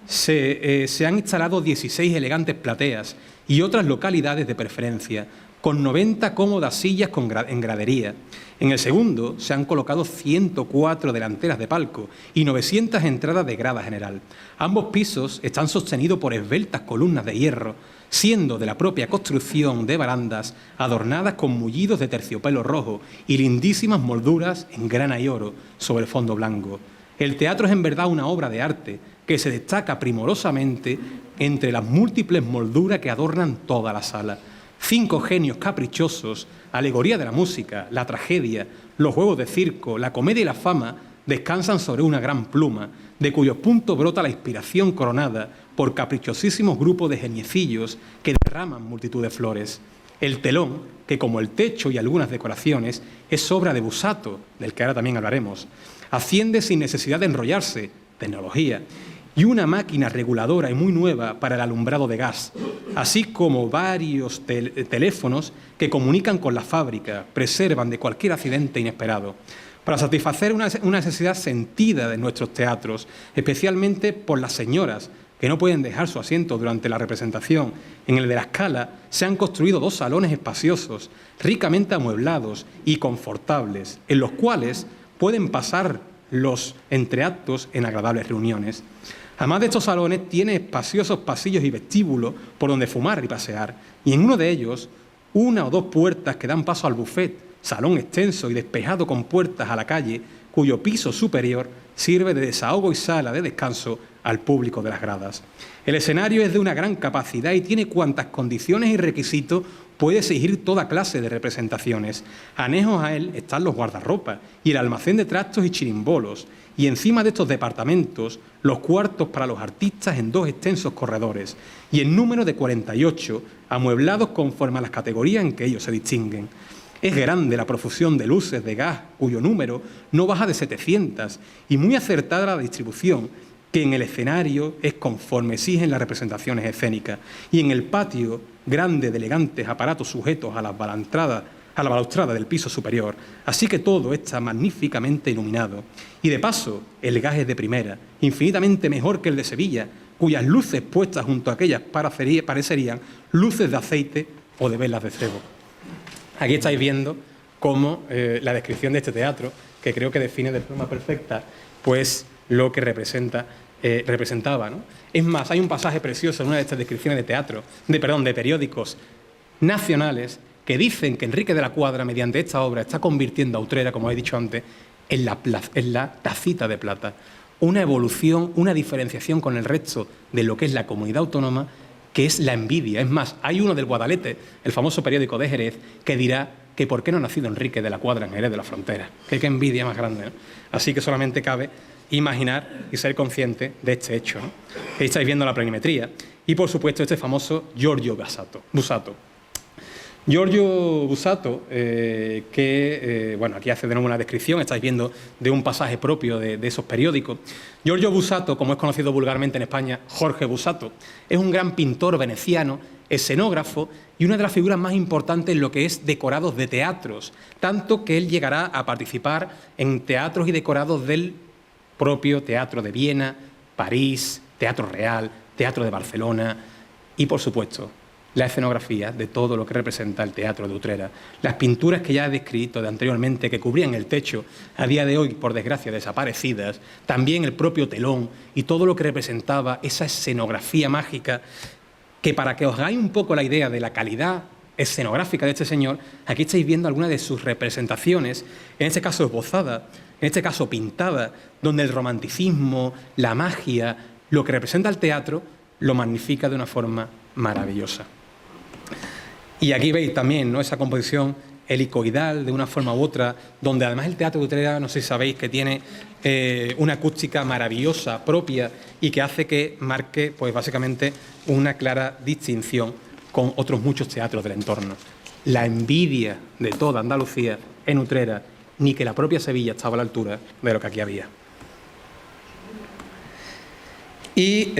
se han instalado 16 elegantes plateas y otras localidades de preferencia, con 90 cómodas sillas en gradería. En el segundo se han colocado 104 delanteras de palco y 900 entradas de grada general. Ambos pisos están sostenidos por esbeltas columnas de hierro, siendo de la propia construcción de barandas adornadas con mullidos de terciopelo rojo y lindísimas molduras en grana y oro sobre el fondo blanco. El teatro es en verdad una obra de arte que se destaca primorosamente entre las múltiples molduras que adornan toda la sala. 5 genios caprichosos, alegoría de la música, la tragedia, los juegos de circo, la comedia y la fama, descansan sobre una gran pluma, de cuyos puntos brota la inspiración coronada por caprichosísimos grupos de geniecillos que derraman multitud de flores. El telón, que como el techo y algunas decoraciones, es obra de Busato, del que ahora también hablaremos, asciende sin necesidad de enrollarse, tecnología, y una máquina reguladora y muy nueva para el alumbrado de gas, así como varios teléfonos que comunican con la fábrica, preservan de cualquier accidente inesperado, para satisfacer una necesidad sentida de nuestros teatros, especialmente por las señoras que no pueden dejar su asiento durante la representación. En el de la Scala se han construido 2 salones espaciosos, ricamente amueblados y confortables, en los cuales pueden pasar los entreactos en agradables reuniones. Además de estos salones, tiene espaciosos pasillos y vestíbulos por donde fumar y pasear, y en uno de ellos, 1 o 2 puertas que dan paso al buffet, salón extenso y despejado con puertas a la calle, cuyo piso superior sirve de desahogo y sala de descanso al público de las gradas. El escenario es de una gran capacidad y tiene cuantas condiciones y requisitos puede exigir toda clase de representaciones. Anejos a él están los guardarropas y el almacén de trastos y chirimbolos, y encima de estos departamentos, los cuartos para los artistas en 2 extensos corredores, y en número de 48, amueblados conforme a las categorías en que ellos se distinguen. Es grande la profusión de luces de gas, cuyo número no baja de 700, y muy acertada la distribución, que en el escenario es conforme exigen las representaciones escénicas, y en el patio, grande de elegantes aparatos sujetos a la balaustrada del piso superior, así que todo está magníficamente iluminado. Y de paso, el gas es de primera, infinitamente mejor que el de Sevilla, cuyas luces puestas junto a aquellas parecerían luces de aceite o de velas de cebo. Aquí estáis viendo cómo la descripción de este teatro, que creo que define de forma perfecta pues lo que representaba, ¿no? Es más, hay un pasaje precioso en una de estas descripciones de periódicos nacionales, que dicen que Enrique de la Cuadra, mediante esta obra, está convirtiendo a Utrera, como he dicho antes, en la tacita de plata. Una evolución, una diferenciación con el resto de lo que es la comunidad autónoma, que es la envidia. Es más, hay uno del Guadalete, el famoso periódico de Jerez, que dirá que por qué no ha nacido Enrique de la Cuadra en Jerez de la Frontera. Qué envidia más grande, ¿no? Así que solamente cabe imaginar y ser consciente de este hecho, ¿no? Ahí estáis viendo la planimetría. Y, por supuesto, este famoso Giorgio Busato. Giorgio Busato, bueno, aquí hace de nuevo una descripción, estáis viendo de un pasaje propio de esos periódicos. Giorgio Busato, como es conocido vulgarmente en España, Jorge Busato, es un gran pintor veneciano, escenógrafo y una de las figuras más importantes en lo que es decorados de teatros, tanto que él llegará a participar en teatros y decorados del propio Teatro de Viena, París, Teatro Real, Teatro de Barcelona y, por supuesto, la escenografía de todo lo que representa el Teatro de Utrera. Las pinturas que ya he descrito anteriormente, que cubrían el techo, a día de hoy, por desgracia, desaparecidas, también el propio telón y todo lo que representaba esa escenografía mágica, que para que os hagáis un poco la idea de la calidad escenográfica de este señor, aquí estáis viendo algunas de sus representaciones, en este caso esbozada, en este caso pintada, donde el romanticismo, la magia, lo que representa el teatro, lo magnifica de una forma maravillosa. Y aquí veis también, ¿no?, esa composición helicoidal de una forma u otra, donde además el Teatro de Utrera, no sé si sabéis, que tiene una acústica maravillosa, propia, y que hace que marque, pues básicamente, una clara distinción con otros muchos teatros del entorno. La envidia de toda Andalucía en Utrera, ni que la propia Sevilla estaba a la altura de lo que aquí había. Y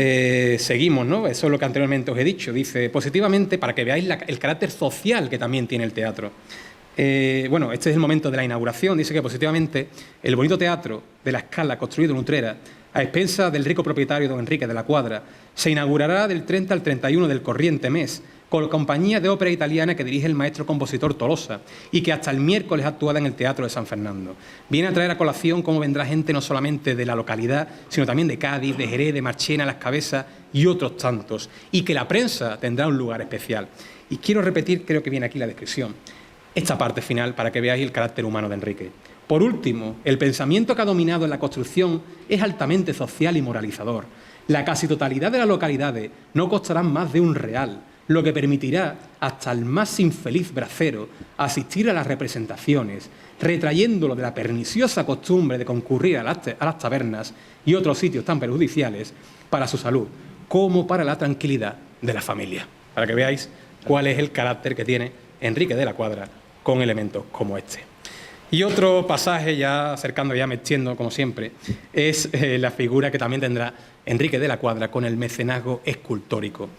seguimos, ¿no? Eso es lo que anteriormente os he dicho. Dice, positivamente, para que veáis el carácter social que también tiene el teatro. Bueno, este es el momento de la inauguración. Dice que positivamente el bonito teatro de la Scala construido en Utrera, a expensas del rico propietario don Enrique de la Cuadra, se inaugurará del 30 al 31 del corriente mes, con la compañía de ópera italiana que dirige el maestro compositor Tolosa y que hasta el miércoles ha actuado en el Teatro de San Fernando. Viene a traer a colación cómo vendrá gente no solamente de la localidad, sino también de Cádiz, de Jerez, de Marchena, Las Cabezas y otros tantos, y que la prensa tendrá un lugar especial. Y quiero repetir, creo que viene aquí la descripción, esta parte final para que veáis el carácter humano de Enrique. Por último, el pensamiento que ha dominado en la construcción es altamente social y moralizador. La casi totalidad de las localidades no costarán más de un real, lo que permitirá hasta al más infeliz bracero asistir a las representaciones, retrayéndolo de la perniciosa costumbre de concurrir a las tabernas y otros sitios tan perjudiciales para su salud, como para la tranquilidad de la familia. Para que veáis cuál es el carácter que tiene Enrique de la Cuadra con elementos como este. Y otro pasaje, ya acercando, ya metiendo como siempre, es la figura que también tendrá Enrique de la Cuadra con el mecenazgo escultórico.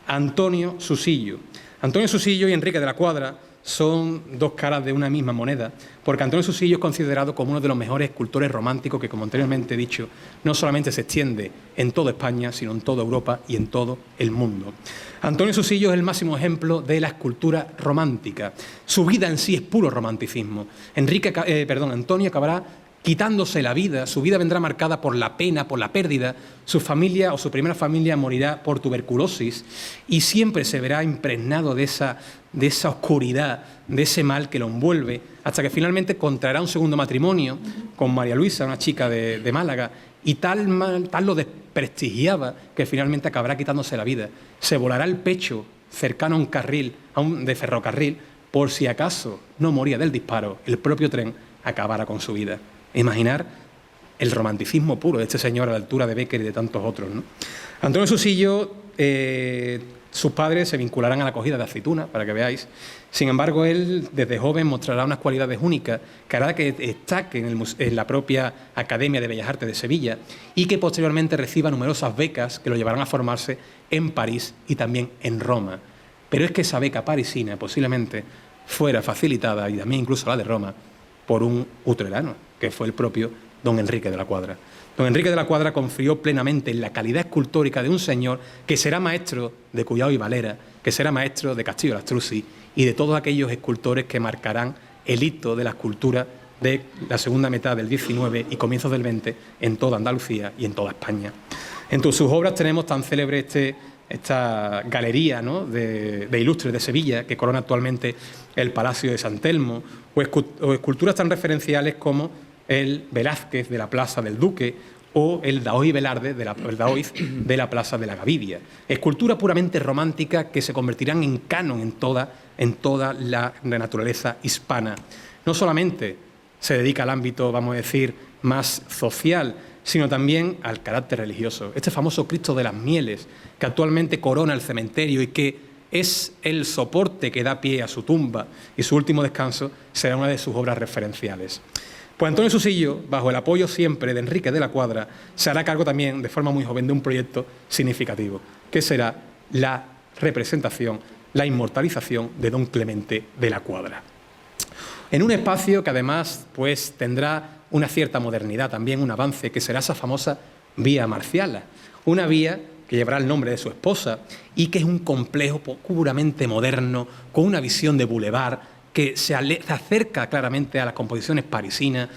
Antonio Susillo. Antonio Susillo y Enrique de la Cuadra son dos caras de una misma moneda, porque Antonio Susillo es considerado como uno de los mejores escultores románticos que, como anteriormente he dicho, no solamente se extiende en toda España, sino en toda Europa y en todo el mundo. Antonio Susillo es el máximo ejemplo de la escultura romántica. Su vida en sí es puro romanticismo. Antonio acabará quitándose la vida, su vida vendrá marcada por la pena, por la pérdida, su familia o su primera familia morirá por tuberculosis y siempre se verá impregnado de esa oscuridad, de ese mal que lo envuelve, hasta que finalmente contraerá un segundo matrimonio con María Luisa, una chica de Málaga, y tal lo desprestigiaba que finalmente acabará quitándose la vida. Se volará el pecho cercano a un carril, de ferrocarril, por si acaso no moría del disparo, el propio tren acabara con su vida. Imaginar el romanticismo puro de este señor a la altura de Bécquer y de tantos otros, ¿no? Antonio Susillo, sus padres se vincularán a la cogida de aceitunas, para que veáis. Sin embargo, él desde joven mostrará unas cualidades únicas que hará que destaque en la propia Academia de Bellas Artes de Sevilla y que posteriormente reciba numerosas becas que lo llevarán a formarse en París y también en Roma. Pero es que esa beca parisina posiblemente fuera facilitada, y también incluso la de Roma, por un utrerano, que fue el propio don Enrique de la Cuadra. Don Enrique de la Cuadra confió plenamente en la calidad escultórica de un señor que será maestro de Cuyao y Valera, que será maestro de Castillo Lastrucci y de todos aquellos escultores que marcarán el hito de la escultura de la segunda mitad del XIX y comienzos del XX en toda Andalucía y en toda España. Entre sus obras tenemos tan célebre esta galería, ¿no?, de ilustres de Sevilla, que corona actualmente el Palacio de San Telmo, o esculturas tan referenciales como el Velázquez de la Plaza del Duque o el Daoiz Velarde de la Plaza de la Gavidia. Escultura puramente romántica que se convertirán en canon en toda la naturaleza hispana. No solamente se dedica al ámbito, vamos a decir, más social, sino también al carácter religioso. Este famoso Cristo de las Mieles, que actualmente corona el cementerio y que es el soporte que da pie a su tumba y su último descanso, será una de sus obras referenciales. Pues Antonio Susillo, bajo el apoyo siempre de Enrique de la Cuadra, se hará cargo también, de forma muy joven, de un proyecto significativo, que será la representación, la inmortalización de don Clemente de la Cuadra. En un espacio que además pues, tendrá una cierta modernidad, también un avance, que será esa famosa Vía Marciala, una vía que llevará el nombre de su esposa y que es un complejo puramente moderno, con una visión de boulevard que se acerca claramente a las composiciones parisinas,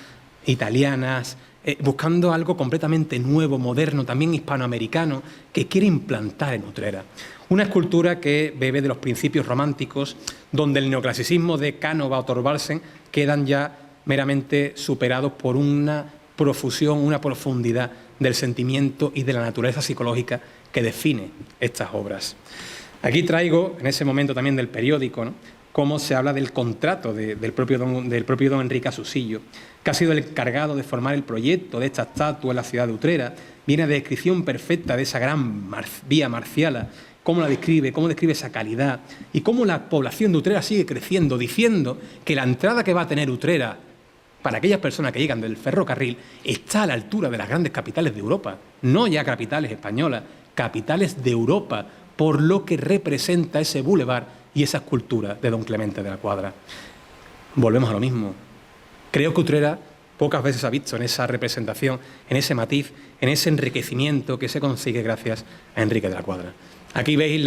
italianas, buscando algo completamente nuevo, moderno, también hispanoamericano, que quiere implantar en Utrera. Una escultura que bebe de los principios románticos, donde el neoclasicismo de Canova o Thorvaldsen quedan ya meramente superados por una profusión, una profundidad del sentimiento y de la naturaleza psicológica que define estas obras. Aquí traigo, en ese momento también del periódico, ¿no?, cómo se habla del contrato del propio don Enrique Asusillo, que ha sido el encargado de formar el proyecto de esta estatua en la ciudad de Utrera. Viene a descripción perfecta de esa gran vía marciala, cómo la describe, cómo describe esa calidad y cómo la población de Utrera sigue creciendo, diciendo que la entrada que va a tener Utrera para aquellas personas que llegan del ferrocarril está a la altura de las grandes capitales de Europa, no ya capitales españolas, capitales de Europa, por lo que representa ese bulevar y esa escultura de don Clemente de la Cuadra. Volvemos a lo mismo. Creo que Utrera pocas veces ha visto en esa representación, en ese matiz, en ese enriquecimiento que se consigue gracias a Enrique de la Cuadra. Aquí veis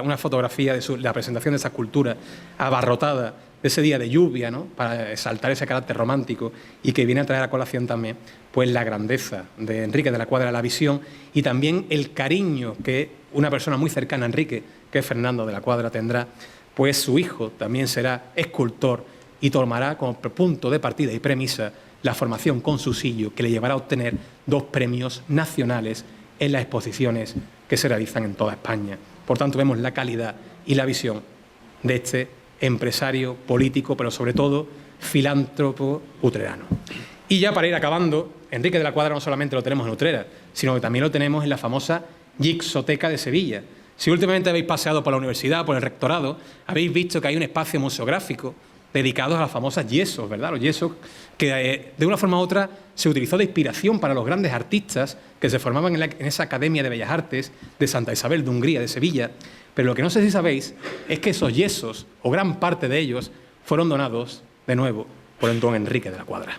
una fotografía de la presentación de esa escultura abarrotada de ese día de lluvia, ¿no?, para exaltar ese carácter romántico y que viene a traer a colación también pues la grandeza de Enrique de la Cuadra, la visión y también el cariño que una persona muy cercana a Enrique, que es Fernando de la Cuadra, tendrá, pues su hijo también será escultor y tomará como punto de partida y premisa la formación con Susillo, que le llevará a obtener 2 premios nacionales en las exposiciones que se realizan en toda España. Por tanto, vemos la calidad y la visión de este empresario político, pero sobre todo filántropo utrerano. Y ya para ir acabando, Enrique de la Cuadra no solamente lo tenemos en Utrera, sino que también lo tenemos en la famosa Gixoteca de Sevilla. Si últimamente habéis paseado por la universidad, por el rectorado, habéis visto que hay un espacio museográfico dedicado a las famosas yesos, ¿verdad? Los yesos que de una forma u otra se utilizó de inspiración para los grandes artistas que se formaban en esa Academia de Bellas Artes de Santa Isabel de Hungría, de Sevilla. Pero lo que no sé si sabéis es que esos yesos, o gran parte de ellos, fueron donados de nuevo por el don Enrique de la Cuadra.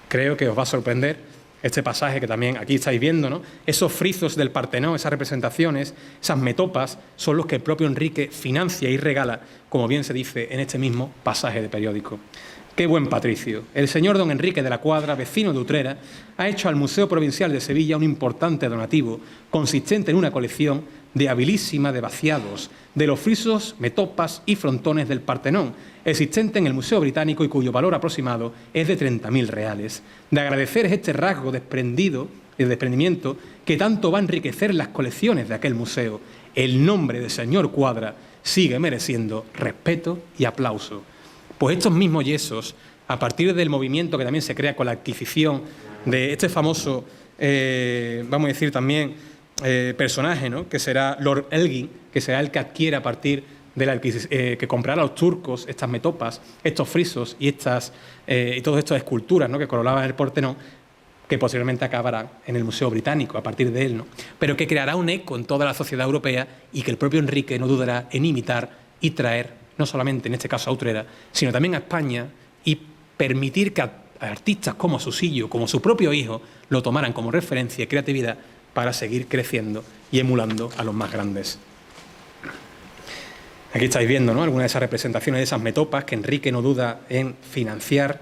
Creo que os va a sorprender este pasaje que también aquí estáis viendo, ¿no? Esos frizos del Partenón, esas representaciones, esas metopas, son los que el propio Enrique financia y regala, como bien se dice en este mismo pasaje de periódico. ¡Qué buen patricio! El señor don Enrique de la Cuadra, vecino de Utrera, ha hecho al Museo Provincial de Sevilla un importante donativo, consistente en una colección de habilísima de vaciados, de los frisos, metopas y frontones del Partenón, existente en el Museo Británico y cuyo valor aproximado es de 30.000 reales. De agradecer es este rasgo desprendimiento que tanto va a enriquecer las colecciones de aquel museo. El nombre del señor Cuadra sigue mereciendo respeto y aplauso. Pues estos mismos yesos, a partir del movimiento que también se crea con la adquisición de este famoso, vamos a decir también, personaje, ¿no?, que será Lord Elgin, que será el que adquiera a partir de la que comprará a los turcos estas metopas, estos frisos y todas estas esculturas, ¿no?, que coronaban el Partenón, que posiblemente acabarán en el Museo Británico a partir de él, ¿no?, pero que creará un eco en toda la sociedad europea y que el propio Enrique no dudará en imitar y traer, no solamente en este caso a Utrera, sino también a España, y permitir que artistas como Susillo, como su propio hijo, lo tomaran como referencia y creatividad para seguir creciendo y emulando a los más grandes. Aquí estáis viendo, ¿no?, algunas de esas representaciones de esas metopas que Enrique no duda en financiar,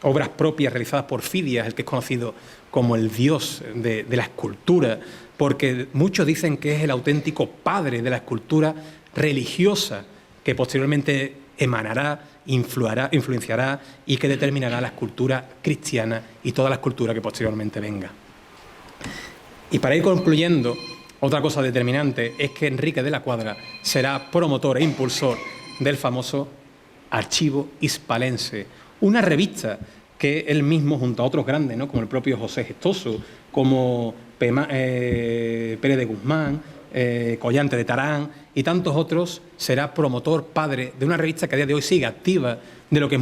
obras propias realizadas por Fidias, el que es conocido como el dios de la escultura, porque muchos dicen que es el auténtico padre de la escultura religiosa, que posteriormente emanará, influenciará y que determinará la escultura cristiana y toda la escultura que posteriormente venga. Y para ir concluyendo, otra cosa determinante es que Enrique de la Cuadra será promotor e impulsor del famoso Archivo Hispalense, una revista que él mismo, junto a otros grandes, ¿no?, como el propio José Gestoso, como Pérez de Guzmán, Collante de Tarán y tantos otros, será promotor, padre de una revista que a día de hoy sigue activa, de lo que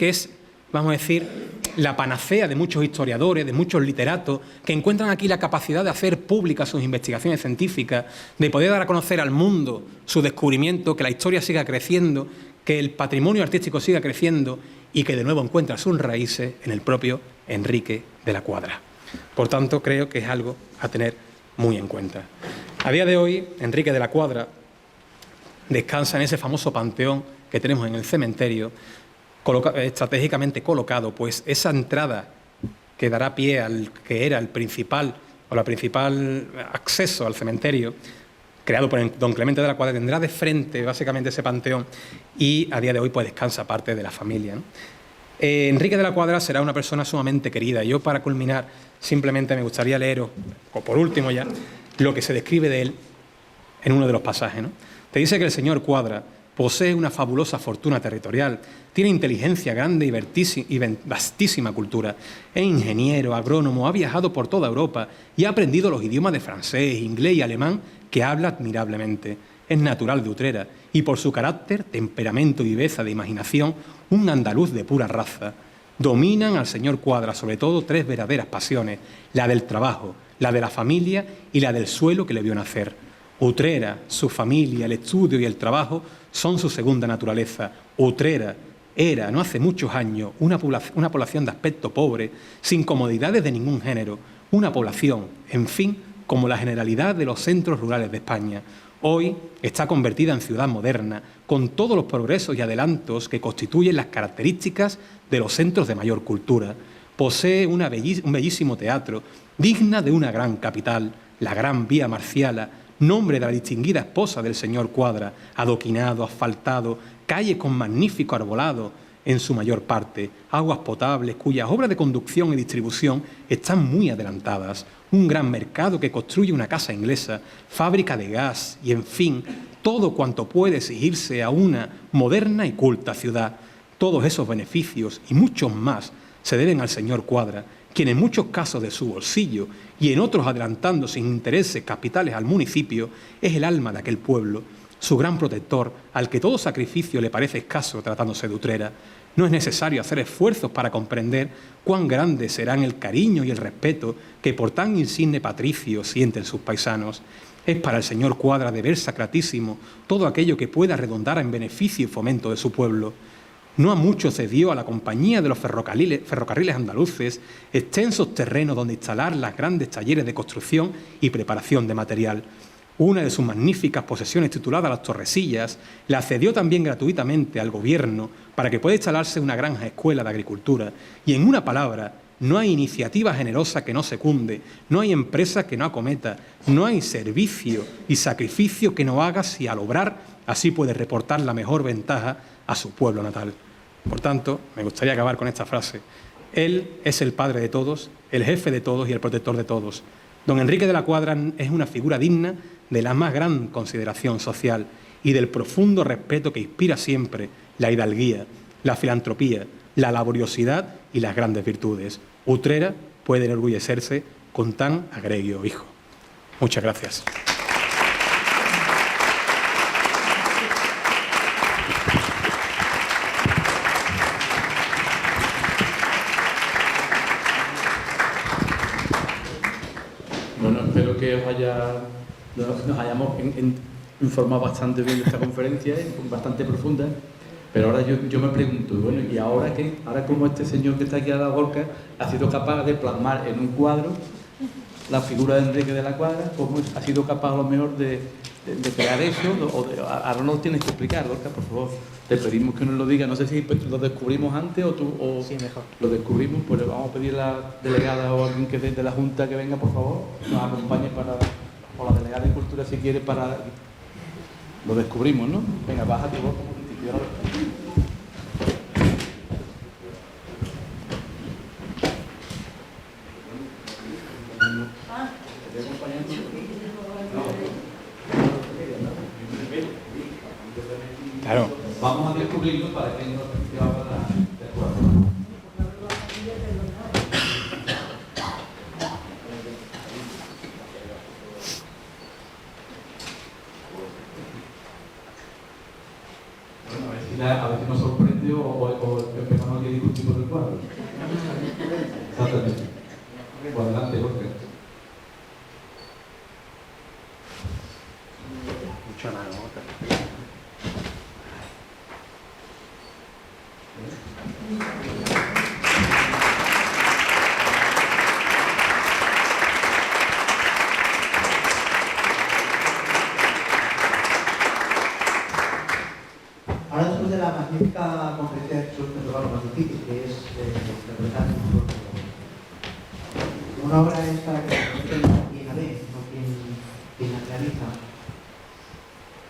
es, vamos a decir, la panacea de muchos historiadores, de muchos literatos, que encuentran aquí la capacidad de hacer públicas sus investigaciones científicas, de poder dar a conocer al mundo su descubrimiento, que la historia siga creciendo, que el patrimonio artístico siga creciendo y que de nuevo encuentra sus raíces en el propio Enrique de la Cuadra. Por tanto, creo que es algo a tener muy en cuenta. A día de hoy, Enrique de la Cuadra descansa en ese famoso panteón que tenemos en el cementerio, estratégicamente colocado, pues esa entrada que dará pie al que era el principal acceso al cementerio, creado por don Clemente de la Cuadra, tendrá de frente básicamente ese panteón y a día de hoy pues descansa parte de la familia, ¿no? Enrique de la Cuadra será una persona sumamente querida. Yo, para culminar, simplemente me gustaría leeros, o por último ya, lo que se describe de él en uno de los pasajes, ¿no? Te dice que el señor Cuadra posee una fabulosa fortuna territorial, tiene inteligencia grande y vastísima cultura. Es ingeniero, agrónomo, ha viajado por toda Europa y ha aprendido los idiomas de francés, inglés y alemán que habla admirablemente. Es natural de Utrera y por su carácter, temperamento y viveza de imaginación, un andaluz de pura raza. Dominan al señor Cuadra sobre todo 3 verdaderas pasiones, la del trabajo, la de la familia y la del suelo que le vio nacer. Utrera, su familia, el estudio y el trabajo son su segunda naturaleza. Utrera era, no hace muchos años, una población de aspecto pobre, sin comodidades de ningún género, una población, en fin, como la generalidad de los centros rurales de España. Hoy está convertida en ciudad moderna, con todos los progresos y adelantos que constituyen las características de los centros de mayor cultura. Posee un bellísimo teatro, digna de una gran capital, la Gran Vía Marciala, nombre de la distinguida esposa del señor Cuadra, adoquinado, asfaltado, calles con magnífico arbolado en su mayor parte, aguas potables cuyas obras de conducción y distribución están muy adelantadas, un gran mercado que construye una casa inglesa, fábrica de gas y, en fin, todo cuanto puede exigirse a una moderna y culta ciudad. Todos esos beneficios y muchos más se deben al señor Cuadra, quien en muchos casos de su bolsillo y en otros adelantando sin intereses capitales al municipio, es el alma de aquel pueblo, su gran protector, al que todo sacrificio le parece escaso tratándose de Utrera. No es necesario hacer esfuerzos para comprender cuán grandes serán el cariño y el respeto que por tan insigne patricio sienten sus paisanos. Es para el señor Cuadra deber sacratísimo todo aquello que pueda redundar en beneficio y fomento de su pueblo. No a mucho cedió a la compañía de los ferrocarriles andaluces extensos terrenos donde instalar las grandes talleres de construcción y preparación de material. Una de sus magníficas posesiones titulada Las Torrecillas la cedió también gratuitamente al gobierno para que pueda instalarse una granja escuela de agricultura. Y en una palabra, no hay iniciativa generosa que no secunde, no hay empresa que no acometa, no hay servicio y sacrificio que no haga si al obrar así puede reportar la mejor ventaja a su pueblo natal. Por tanto, me gustaría acabar con esta frase. Él es el padre de todos, el jefe de todos y el protector de todos. Don Enrique de la Cuadra es una figura digna de la más gran consideración social y del profundo respeto que inspira siempre la hidalguía, la filantropía, la laboriosidad y las grandes virtudes. Utrera puede enorgullecerse con tan agregio hijo. Muchas gracias. Bueno, espero que nos hayamos informado bastante bien de esta conferencia, bastante profunda, pero ahora yo me pregunto, bueno, ¿y ahora qué? Ahora como este señor que está aquí a la Gorka ha sido capaz de plasmar en un cuadro la figura de Enrique de la Cuadra, ¿cómo ha sido capaz a lo mejor de crear eso? Ahora nos tienes que explicar, Gorka, por favor. Te pedimos que nos lo diga, no sé si lo descubrimos antes o tú sí, mejor. Lo descubrimos, pues vamos a pedir a la delegada o a alguien que de la Junta que venga, por favor, nos acompañe o la delegada de Cultura si quiere para... Lo descubrimos, ¿no? Venga, bájate vos como principio. Claro. Vamos a descubrirlo para que nos haga de acuerdo. Bueno, a ver si nos sorprende o empezamos a discutir por el cuadro. Exactamente. Pues adelante, Jorge. Mucho nada, ¿no? Ahora, después de la magnífica conferencia que suele tocar lo más difícil, que es interpretar una obra es para que la gente quien la ve, no quien la realiza.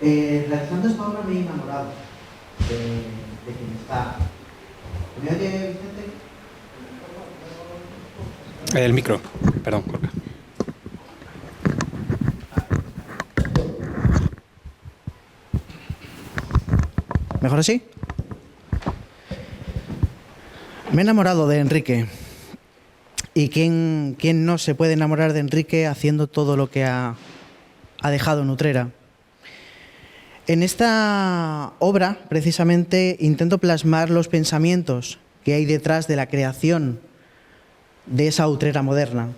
Realizando esta obra me he enamorado de quien está. ¿Me oye, Vicente? El micro, perdón, Gorka. ¿Mejor así? Me he enamorado de Enrique. ¿Y quién no se puede enamorar de Enrique haciendo todo lo que ha dejado en Utrera? En esta obra, precisamente, intento plasmar los pensamientos que hay detrás de la creación de esa Utrera moderna.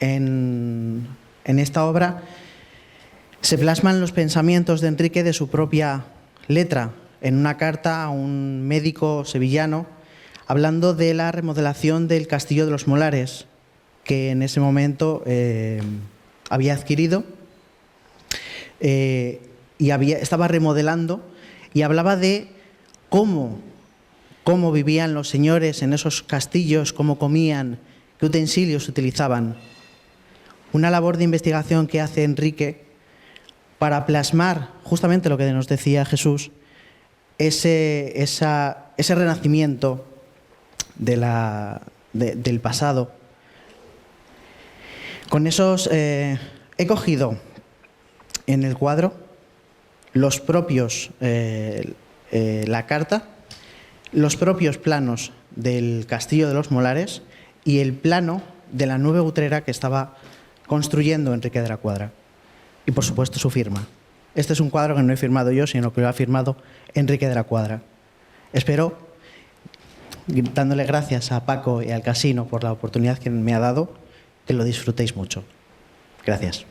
En esta obra se plasman los pensamientos de Enrique de su propia letra, en una carta a un médico sevillano, hablando de la remodelación del Castillo de los Molares, que en ese momento había adquirido y estaba remodelando, y hablaba de cómo vivían los señores en esos castillos, cómo comían, qué utensilios utilizaban. Una labor de investigación que hace Enrique para plasmar justamente lo que nos decía Jesús, ese renacimiento del pasado. Con esos he cogido en el cuadro los propios, la carta, los propios planos del Castillo de los Molares y el plano de la nueva Utrera que estaba construyendo Enrique de la Cuadra. Y, por supuesto, su firma. Este es un cuadro que no he firmado yo, sino que lo ha firmado Enrique de la Cuadra. Espero, dándole gracias a Paco y al Casino por la oportunidad que me ha dado, que lo disfrutéis mucho. Gracias.